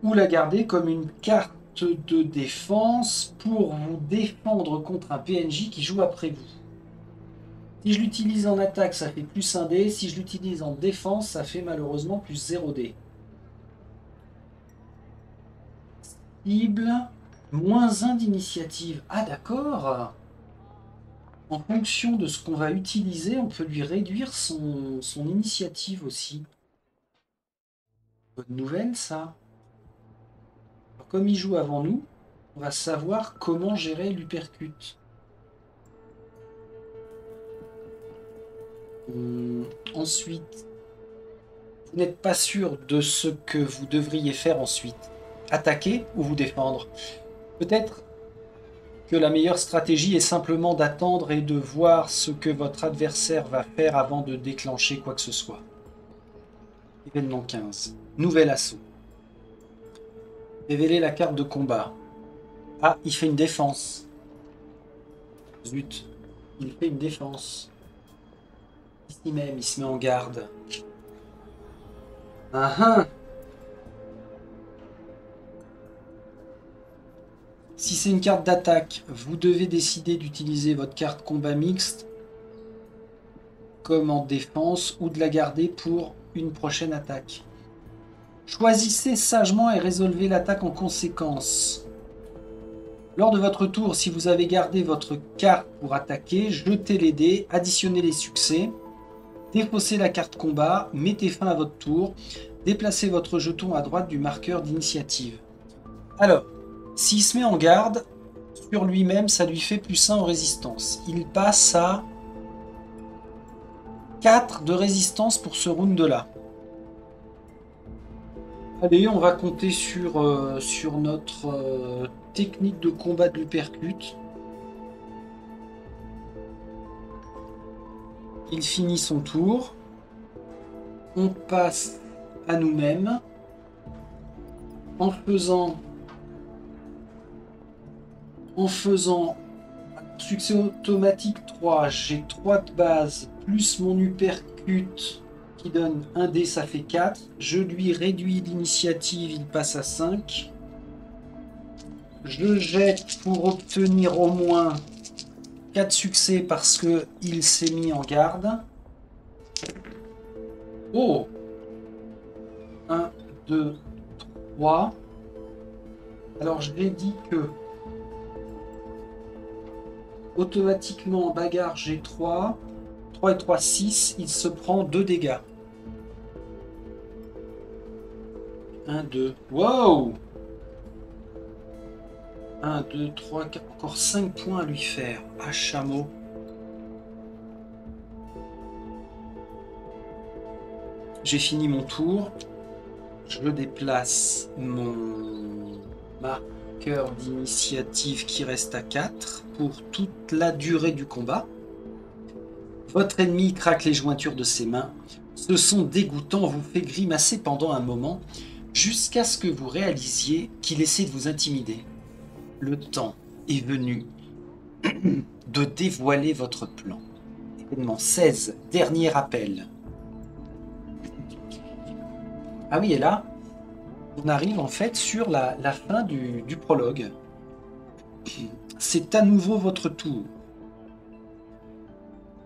Ou la garder comme une carte de défense pour vous défendre contre un PNJ qui joue après vous. Si je l'utilise en attaque, ça fait plus 1 dé. Si je l'utilise en défense, ça fait malheureusement plus 0 dé. Cible, moins 1 d'initiative. Ah d'accord. En fonction de ce qu'on va utiliser, on peut lui réduire son initiative aussi. Bonne nouvelle ça. Alors, comme il joue avant nous, on va savoir comment gérer l'uppercut. Ensuite, vous n'êtes pas sûr de ce que vous devriez faire ensuite. Attaquer ou vous défendre. Peut-être que la meilleure stratégie est simplement d'attendre et de voir ce que votre adversaire va faire avant de déclencher quoi que ce soit. Événement 15. Nouvel assaut. Révélez la carte de combat. Ah, il fait une défense. Zut. Il fait une défense. Ici même, il se met en garde. Ah ah. Si c'est une carte d'attaque, vous devez décider d'utiliser votre carte combat mixte comme en défense ou de la garder pour une prochaine attaque. Choisissez sagement et résolvez l'attaque en conséquence. Lors de votre tour, si vous avez gardé votre carte pour attaquer, jetez les dés, additionnez les succès, défaussez la carte combat, mettez fin à votre tour, déplacez votre jeton à droite du marqueur d'initiative. Alors, s'il se met en garde, sur lui-même, ça lui fait plus 1 en résistance. Il passe à 4 de résistance pour ce round-là. Allez, on va compter sur notre technique de combat de l'uppercut. Il finit son tour. On passe à nous-mêmes en faisant succès automatique 3, j'ai 3 de base, plus mon uppercut qui donne 1 dé, ça fait 4. Je lui réduis l'initiative, il passe à 5. Je jette pour obtenir au moins 4 succès parce qu'il s'est mis en garde. Oh 1, 2, 3. Alors je l'ai dit que automatiquement en bagarre j'ai 3. 3 et 3, 6. Il se prend 2 dégâts. 1, 2. Wow 1, 2, 3, 4. Encore 5 points à lui faire. À chameau. J'ai fini mon tour. Je déplace mon marqueur d'initiative qui reste à 4 pour toute la durée du combat. Votre ennemi craque les jointures de ses mains. Ce son dégoûtant vous fait grimacer pendant un moment, jusqu'à ce que vous réalisiez qu'il essaie de vous intimider. Le temps est venu de dévoiler votre plan. Événement 16, dernier appel. Ah oui, et là, on arrive en fait sur la fin du prologue. C'est à nouveau votre tour.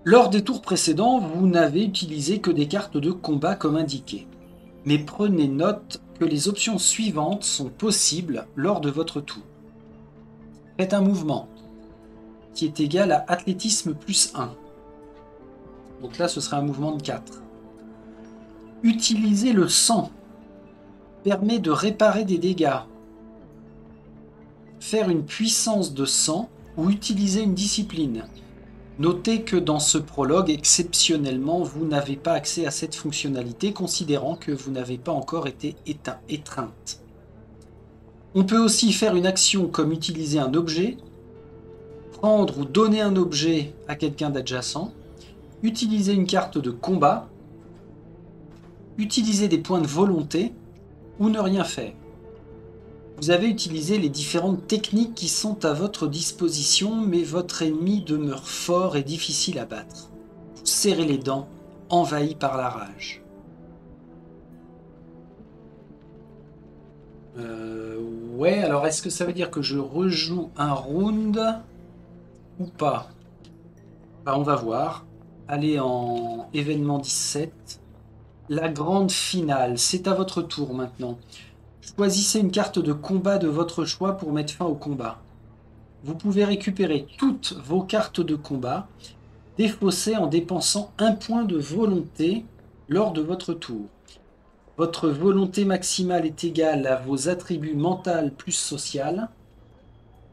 Lors des tours précédents, vous n'avez utilisé que des cartes de combat comme indiqué. Mais prenez note que les options suivantes sont possibles lors de votre tour. Faites un mouvement qui est égal à athlétisme plus 1. Donc là, ce sera un mouvement de 4. Utilisez le sang. Permet de réparer des dégâts. Faire une puissance de sang ou utiliser une discipline. Notez que dans ce prologue, exceptionnellement, vous n'avez pas accès à cette fonctionnalité, considérant que vous n'avez pas encore été étreinte. On peut aussi faire une action comme utiliser un objet, prendre ou donner un objet à quelqu'un d'adjacent, utiliser une carte de combat, utiliser des points de volonté ou ne rien faire. Vous avez utilisé les différentes techniques qui sont à votre disposition, mais votre ennemi demeure fort et difficile à battre. Vous serrez les dents, envahi par la rage. Ouais, alors est-ce que ça veut dire que je rejoue un round ou pas? Bah, on va voir. Allez en événement 17. La grande finale, c'est à votre tour maintenant. Choisissez une carte de combat de votre choix pour mettre fin au combat. Vous pouvez récupérer toutes vos cartes de combat, défaussées en dépensant un point de volonté lors de votre tour. Votre volonté maximale est égale à vos attributs mental plus social.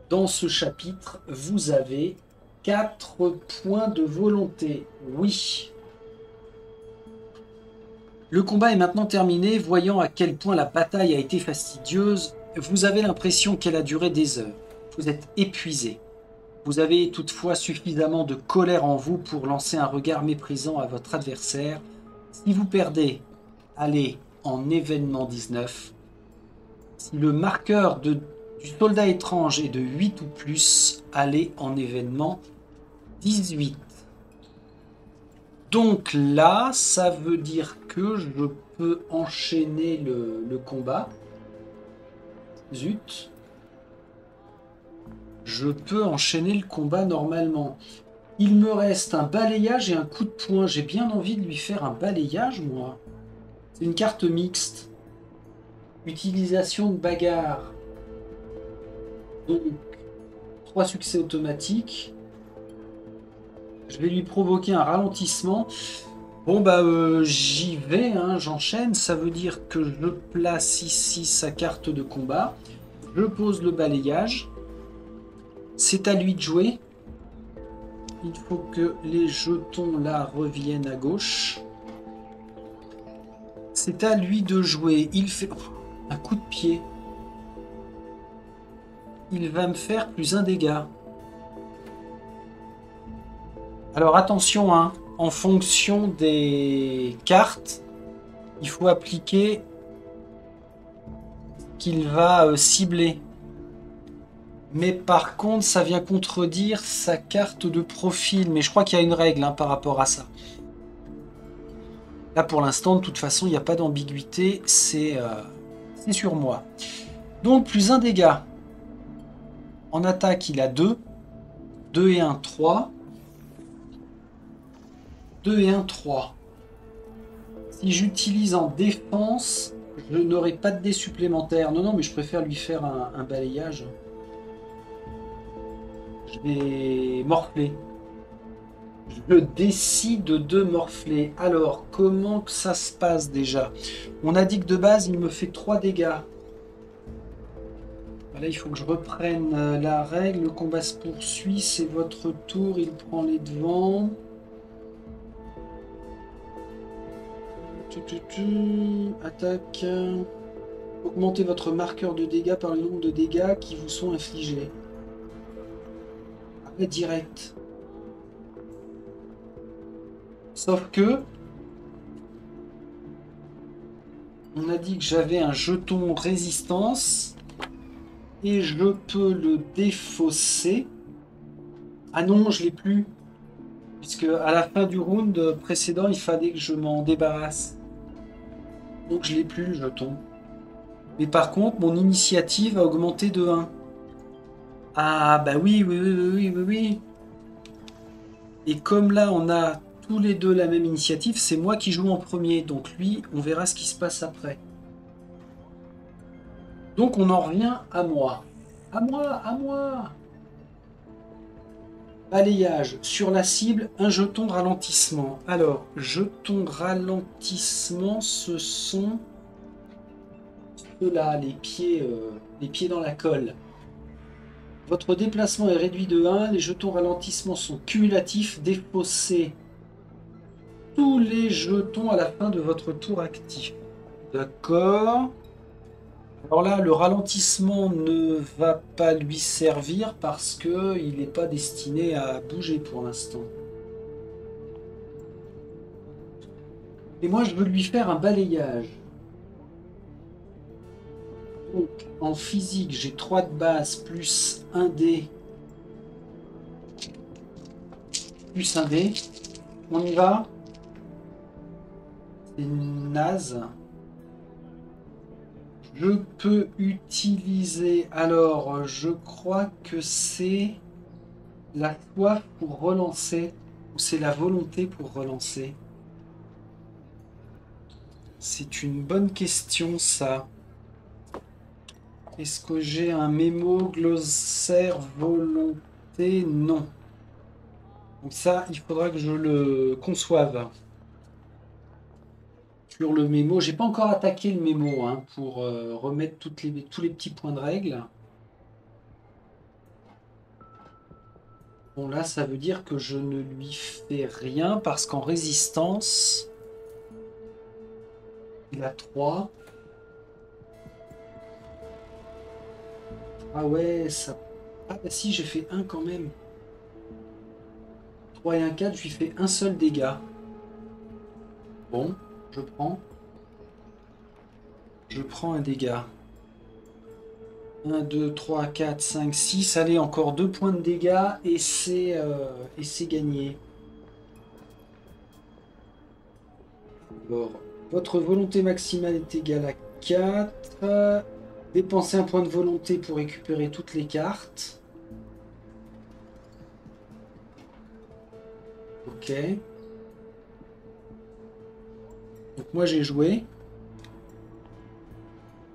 Dans ce chapitre, vous avez 4 points de volonté. Oui. Le combat est maintenant terminé. Voyant à quel point la bataille a été fastidieuse, vous avez l'impression qu'elle a duré des heures. Vous êtes épuisé. Vous avez toutefois suffisamment de colère en vous pour lancer un regard méprisant à votre adversaire. Si vous perdez, allez en événement 19. Si le marqueur du soldat étrange est de 8 ou plus, allez en événement 18. Donc là, ça veut dire que je peux enchaîner le combat. Zut. Je peux enchaîner le combat normalement. Il me reste un balayage et un coup de poing. J'ai bien envie de lui faire un balayage, moi. C'est une carte mixte. Utilisation de bagarre. Donc, 3 succès automatiques. Je vais lui provoquer un ralentissement. Bon bah j'y vais, hein, j'enchaîne. Ça veut dire que je place ici sa carte de combat. Je pose le balayage. C'est à lui de jouer. Il faut que les jetons là reviennent à gauche. C'est à lui de jouer. Il fait un coup de pied. Il va me faire plus un dégât. Alors attention, hein, en fonction des cartes, il faut appliquer qu'il va cibler. Mais par contre, ça vient contredire sa carte de profil. Mais je crois qu'il y a une règle, hein, par rapport à ça. Là, pour l'instant, de toute façon, il n'y a pas d'ambiguïté. C'est sur moi. Donc, plus un dégât. En attaque, il a 2. 2 et 1, 3. 2 et 1, 3. Si j'utilise en défense, je n'aurai pas de dés supplémentaires. Non, non, mais je préfère lui faire un balayage. Je vais morfler. Je décide de morfler. Alors, comment que ça se passe déjà? On a dit que de base, il me fait 3 dégâts. Là, il faut que je reprenne la règle. Le combat se poursuit. C'est votre tour. Il prend les devants. Attaque. Augmentez votre marqueur de dégâts par le nombre de dégâts qui vous sont infligés. Arrêt direct. Sauf que on a dit que j'avais un jeton résistance et je peux le défausser. Ah non, je l'ai plus. Puisque à la fin du round précédent, il fallait que je m'en débarrasse. Donc je l'ai plus le jeton. Mais par contre, mon initiative a augmenté de 1. Ah bah oui, oui, oui, oui, oui, oui. Et comme là, on a tous les deux la même initiative, c'est moi qui joue en premier. Donc lui, on verra ce qui se passe après. Donc on en revient à moi. À moi, à moi. Balayage. Sur la cible, un jeton de ralentissement. Alors, jeton de ralentissement, ce sont ceux-là, les pieds dans la colle. Votre déplacement est réduit de 1. Les jetons ralentissement sont cumulatifs. Défaussez tous les jetons à la fin de votre tour actif. D'accord. Alors là, le ralentissement ne va pas lui servir parce que il n'est pas destiné à bouger pour l'instant. Et moi, je veux lui faire un balayage. Donc, en physique, j'ai 3 de base plus 1 dé. Plus 1 dé. On y va. C'est naze. Je peux utiliser... Alors, je crois que c'est la soif pour relancer. Ou c'est la volonté pour relancer. C'est une bonne question, ça. Est-ce que j'ai un mémo glossaire volonté? Non. Donc ça, il faudra que je le conçoive. Sur le mémo, j'ai pas encore attaqué le mémo hein, pour remettre tous les petits points de règle. Bon là, ça veut dire que je ne lui fais rien parce qu'en résistance, il a 3. Ah ouais, ça... Ah bah si, j'ai fait 1 quand même. 3 et 1, 4, je lui fais un seul dégât. Bon, je prends. Je prends un dégât. 1, 2, 3, 4, 5, 6. Allez, encore 2 points de dégâts et c'est gagné. Alors, votre volonté maximale est égale à 4. Dépensez un point de volonté pour récupérer toutes les cartes. Ok. Donc moi j'ai joué.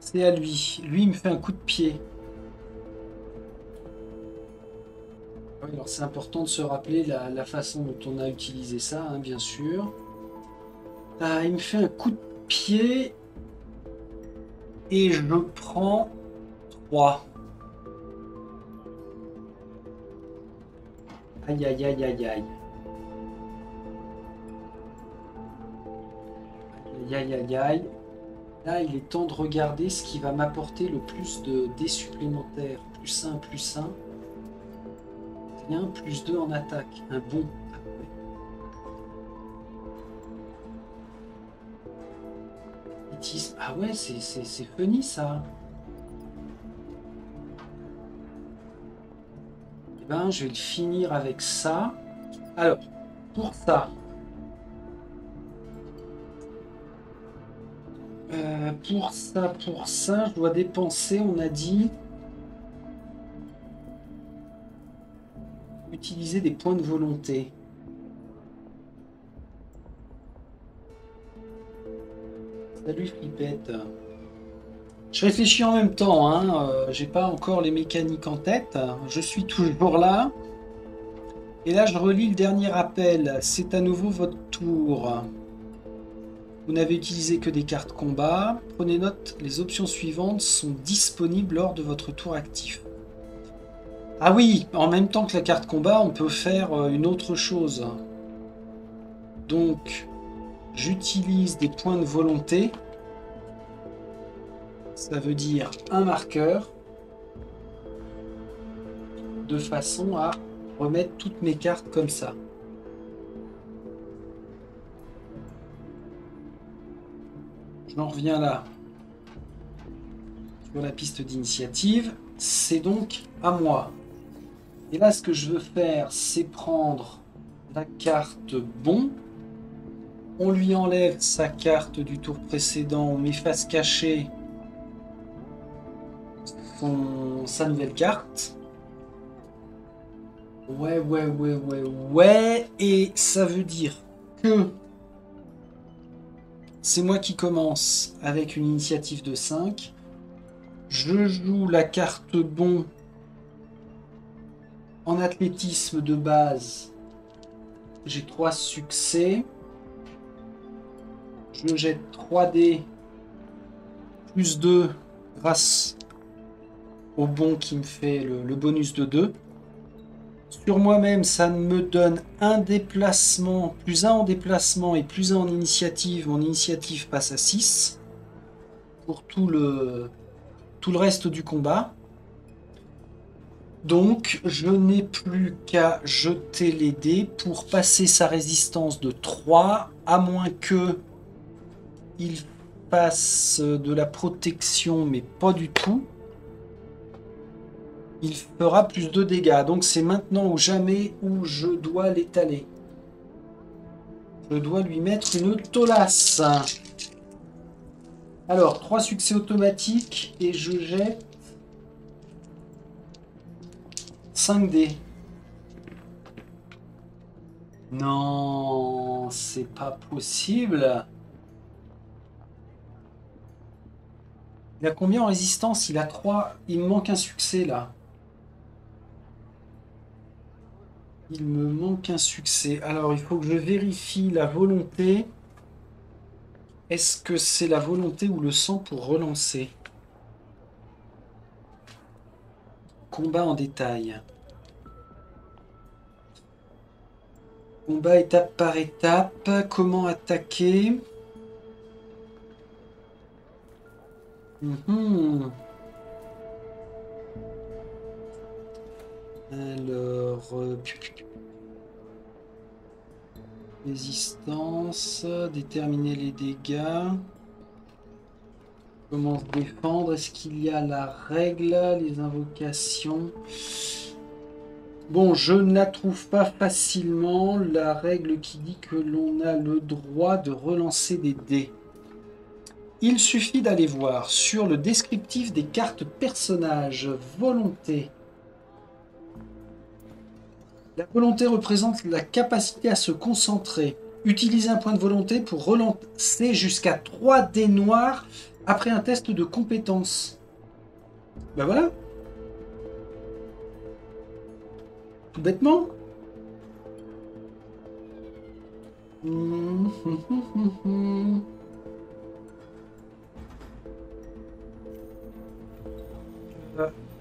C'est à lui. Lui il me fait un coup de pied. Alors c'est important de se rappeler la façon dont on a utilisé ça, hein, bien sûr. Ah, il me fait un coup de pied. Et je prends 3. Aïe aïe aïe aïe aïe. Aïe aïe aïe aïe. Là, il est temps de regarder ce qui va m'apporter le plus de dés supplémentaires. Plus 1, plus 1. Rien, plus 2 en attaque. Un bon. Ah ouais, c'est funny ça. Eh ben, je vais le finir avec ça. Alors, pour ça... pour ça, je dois dépenser, on a dit, utiliser des points de volonté. Salut Flippette. Je réfléchis en même temps, hein. J'ai pas encore les mécaniques en tête. Je suis toujours là. Et là, je relis le dernier appel. C'est à nouveau votre tour. Vous n'avez utilisé que des cartes combat. Prenez note, les options suivantes sont disponibles lors de votre tour actif. Ah oui, en même temps que la carte combat, on peut faire une autre chose. Donc, j'utilise des points de volonté. Ça veut dire un marqueur. De façon à remettre toutes mes cartes comme ça. J'en reviens là. Sur la piste d'initiative. C'est donc à moi. Et là, ce que je veux faire, c'est prendre la carte bon. On lui enlève sa carte du tour précédent. On met face cachée sa nouvelle carte. Ouais. Et ça veut dire que c'est moi qui commence avec une initiative de 5. Je joue la carte bon en athlétisme de base. J'ai 3 succès. Je jette 3 dés plus 2 grâce au bon qui me fait le bonus de 2. Sur moi-même, ça me donne un déplacement, plus 1 en déplacement et plus 1 en initiative. Mon initiative passe à 6 pour tout le reste du combat. Donc, je n'ai plus qu'à jeter les dés pour passer sa résistance de 3, à moins que il fasse de la protection, mais pas du tout. Il fera plus de dégâts. Donc c'est maintenant ou jamais où je dois l'étaler. Je dois lui mettre une tolasse. Alors, 3 succès automatiques et je jette 5 dés. Non, c'est pas possible. Il a combien en résistance? Il a 3. Il me manque un succès là. Il me manque un succès. Alors, il faut que je vérifie la volonté. Est-ce que c'est la volonté ou le sang pour relancer? Combat en détail. Combat étape par étape. Comment attaquer? Alors, résistance, déterminer les dégâts. Comment se défendre? Est-ce qu'il y a la règle, les invocations? Bon, je ne la trouve pas facilement, la règle qui dit que l'on a le droit de relancer des dés. Il suffit d'aller voir sur le descriptif des cartes personnages, volonté. La volonté représente la capacité à se concentrer. Utilisez un point de volonté pour relancer jusqu'à 3 dés noirs après un test de compétence. Ben voilà. Tout bêtement.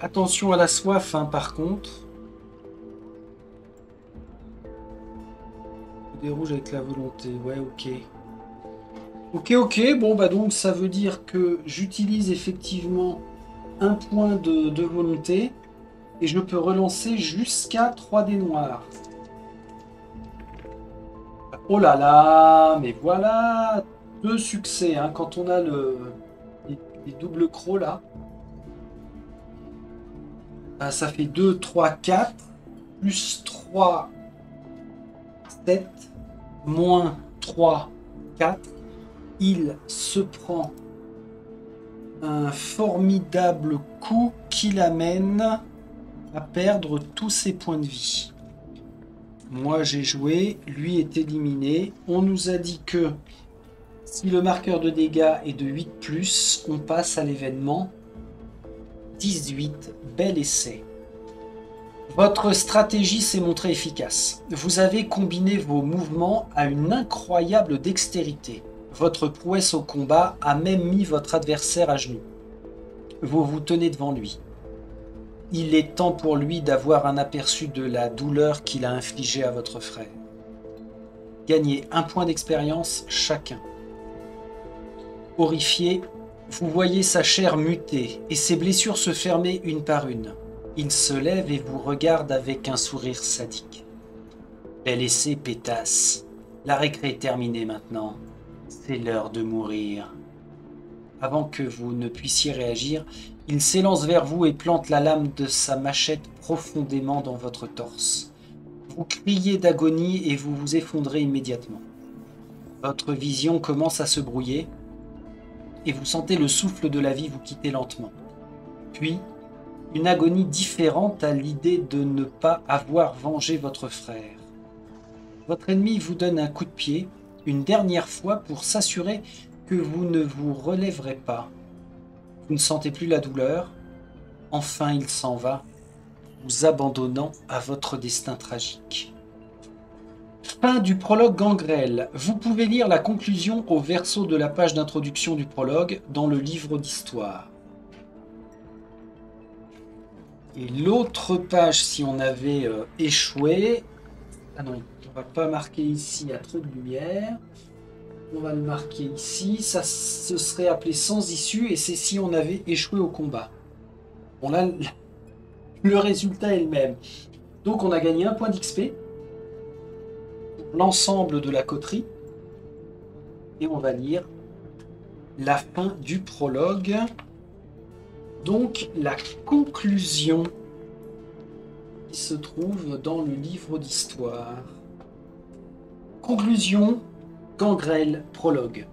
Attention à la soif, hein, par contre. Des rouges avec la volonté, ouais, ok. Ok, bon, bah donc ça veut dire que j'utilise effectivement un point de volonté et je peux relancer jusqu'à 3 dés noirs. Oh là là, mais voilà, 2 succès, hein, quand on a les doubles crocs là. Ah, ça fait 2, 3, 4, plus 3, 7, moins 3, 4. Il se prend un formidable coup qui l'amène à perdre tous ses points de vie. Moi j'ai joué, lui est éliminé. On nous a dit que si le marqueur de dégâts est de 8+, on passe à l'événement 18. Bel essai. Votre stratégie s'est montrée efficace. Vous avez combiné vos mouvements à une incroyable dextérité. Votre prouesse au combat a même mis votre adversaire à genoux. Vous vous tenez devant lui. Il est temps pour lui d'avoir un aperçu de la douleur qu'il a infligée à votre frère. Gagnez 1 point d'expérience chacun. Horrifié, vous voyez sa chair muter et ses blessures se fermer une par une. Il se lève et vous regarde avec un sourire sadique. Bel essai, pétasse. La récré est terminée maintenant. C'est l'heure de mourir. Avant que vous ne puissiez réagir, il s'élance vers vous et plante la lame de sa machette profondément dans votre torse. Vous criez d'agonie et vous vous effondrez immédiatement. Votre vision commence à se brouiller et vous sentez le souffle de la vie vous quitter lentement. Puis, une agonie différente à l'idée de ne pas avoir vengé votre frère. Votre ennemi vous donne un coup de pied, une dernière fois pour s'assurer que vous ne vous relèverez pas. Vous ne sentez plus la douleur. Enfin, il s'en va, vous abandonnant à votre destin tragique. Fin du prologue Gangrel. Vous pouvez lire la conclusion au verso de la page d'introduction du prologue dans le livre d'histoire. Et l'autre page, si on avait échoué... Ah non, on va pas marquer ici, il y a trop de lumière. On va le marquer ici. Ça se serait appelé sans issue et c'est si on avait échoué au combat. Bon là, le résultat est le même. Donc on a gagné un point d'XP pour l'ensemble de la coterie. Et on va lire la fin du prologue. Donc la conclusion qui se trouve dans le livre d'histoire. Conclusion, Gangrel, prologue.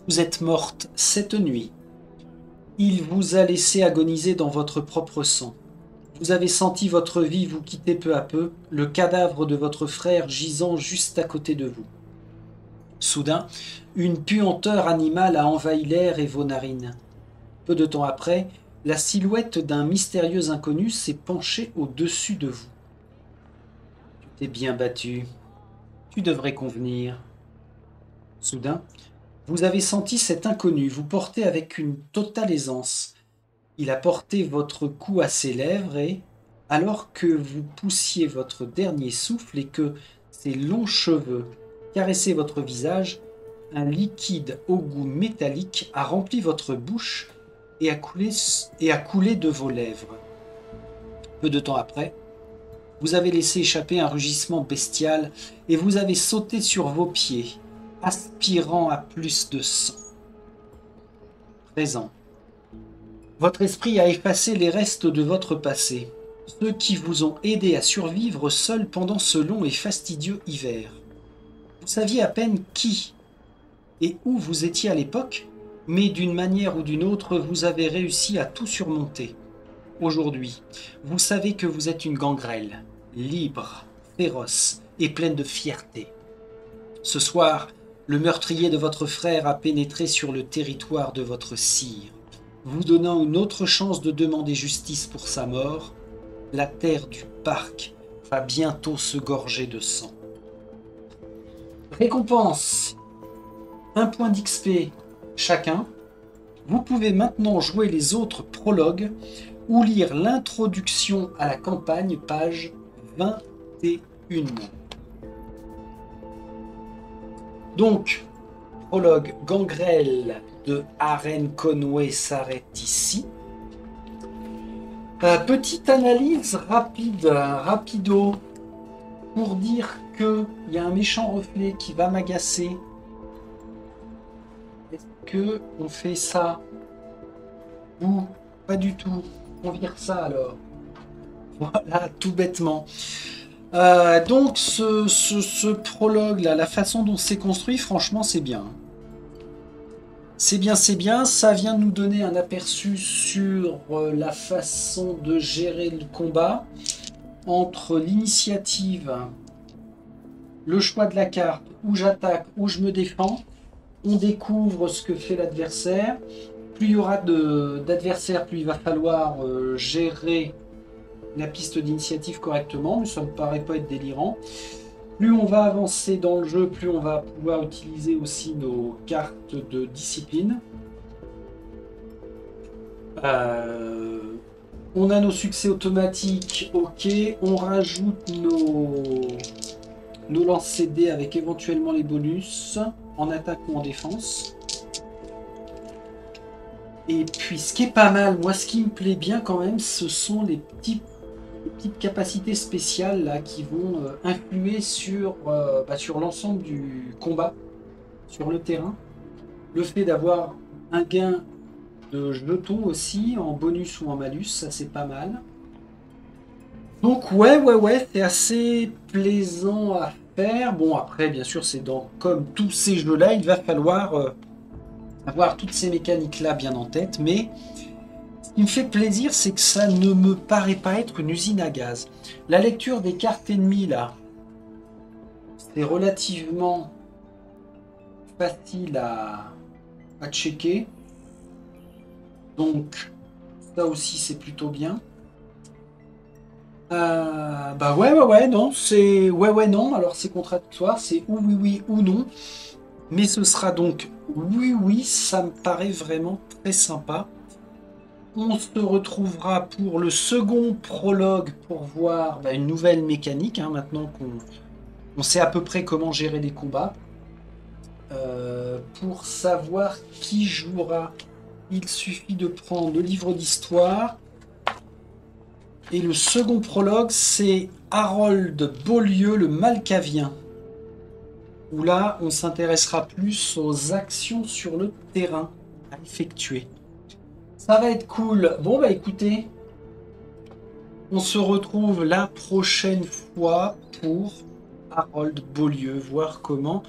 Vous êtes morte cette nuit. Il vous a laissé agoniser dans votre propre sang. Vous avez senti votre vie vous quitter peu à peu, le cadavre de votre frère gisant juste à côté de vous. Soudain, une puanteur animale a envahi l'air et vos narines. Peu de temps après, la silhouette d'un mystérieux inconnu s'est penchée au-dessus de vous. Tu t'es bien battu. Tu devrais convenir. Soudain, vous avez senti cet inconnu vous porter avec une totale aisance. Il a porté votre cou à ses lèvres et, alors que vous poussiez votre dernier souffle et que ses longs cheveux caressaient votre visage, un liquide au goût métallique a rempli votre bouche et a coulé de vos lèvres. Peu de temps après, vous avez laissé échapper un rugissement bestial et vous avez sauté sur vos pieds, aspirant à plus de sang. Présent. Votre esprit a effacé les restes de votre passé, ceux qui vous ont aidé à survivre seuls pendant ce long et fastidieux hiver. Vous saviez à peine qui et où vous étiez à l'époque, mais d'une manière ou d'une autre, vous avez réussi à tout surmonter. Aujourd'hui, vous savez que vous êtes une gangrel, libre, féroce et pleine de fierté. Ce soir, le meurtrier de votre frère a pénétré sur le territoire de votre sire, vous donnant une autre chance de demander justice pour sa mort. La terre du parc va bientôt se gorger de sang. Récompense, 1 point d'XP chacun. Vous pouvez maintenant jouer les autres prologues ou lire l'introduction à la campagne, page 21. Donc, prologue Gangrel de Aren Conway s'arrête ici. Petite analyse rapido, pour dire qu'il y a un méchant reflet qui va m'agacer. Est-ce que on fait ça ou pas du tout? On vire ça alors. Voilà, tout bêtement. Donc ce prologue là, la façon dont c'est construit, franchement c'est bien. C'est bien, ça vient nous donner un aperçu sur la façon de gérer le combat entre l'initiative, le choix de la carte, où j'attaque, où je me défends. On découvre ce que fait l'adversaire. Plus il y aura d'adversaires, plus il va falloir gérer la piste d'initiative correctement, mais ça ne me paraît pas être délirant. Plus on va avancer dans le jeu, plus on va pouvoir utiliser aussi nos cartes de discipline. On a nos succès automatiques, ok. On rajoute nos lancers dés avec éventuellement les bonus en attaque ou en défense. Et puis ce qui est pas mal, moi ce qui me plaît bien quand même, ce sont les petites capacités spéciales là, qui vont influer sur l'ensemble du combat, sur le terrain. Le fait d'avoir un gain de jetons aussi, en bonus ou en malus, ça c'est pas mal. Donc ouais, c'est assez plaisant à faire. Bon après, bien sûr, c'est comme tous ces jeux-là, il va falloir avoir toutes ces mécaniques-là bien en tête, mais ce qui me fait plaisir, c'est que ça ne me paraît pas être une usine à gaz. La lecture des cartes ennemies, là, c'est relativement facile à checker. Donc, ça aussi, c'est plutôt bien. Non, c'est... non, alors c'est contradictoire, c'est ou oui, ou non. Mais ce sera donc oui, ça me paraît vraiment très sympa. On se retrouvera pour le second prologue pour voir une nouvelle mécanique, hein, maintenant qu'on sait à peu près comment gérer des combats. Pour savoir qui jouera, il suffit de prendre le livre d'histoire. Et le second prologue, c'est Harold Beaulieu, le Malkavien. Où là, on s'intéressera plus aux actions sur le terrain à effectuer. Ça va être cool. Bon, bah écoutez, on se retrouve la prochaine fois pour Harold Beaulieu, voir comment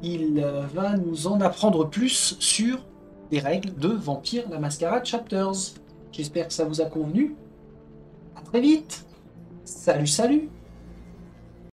il va nous en apprendre plus sur les règles de Vampire la Mascarade Chapters. J'espère que ça vous a convenu. À très vite. Salut, salut.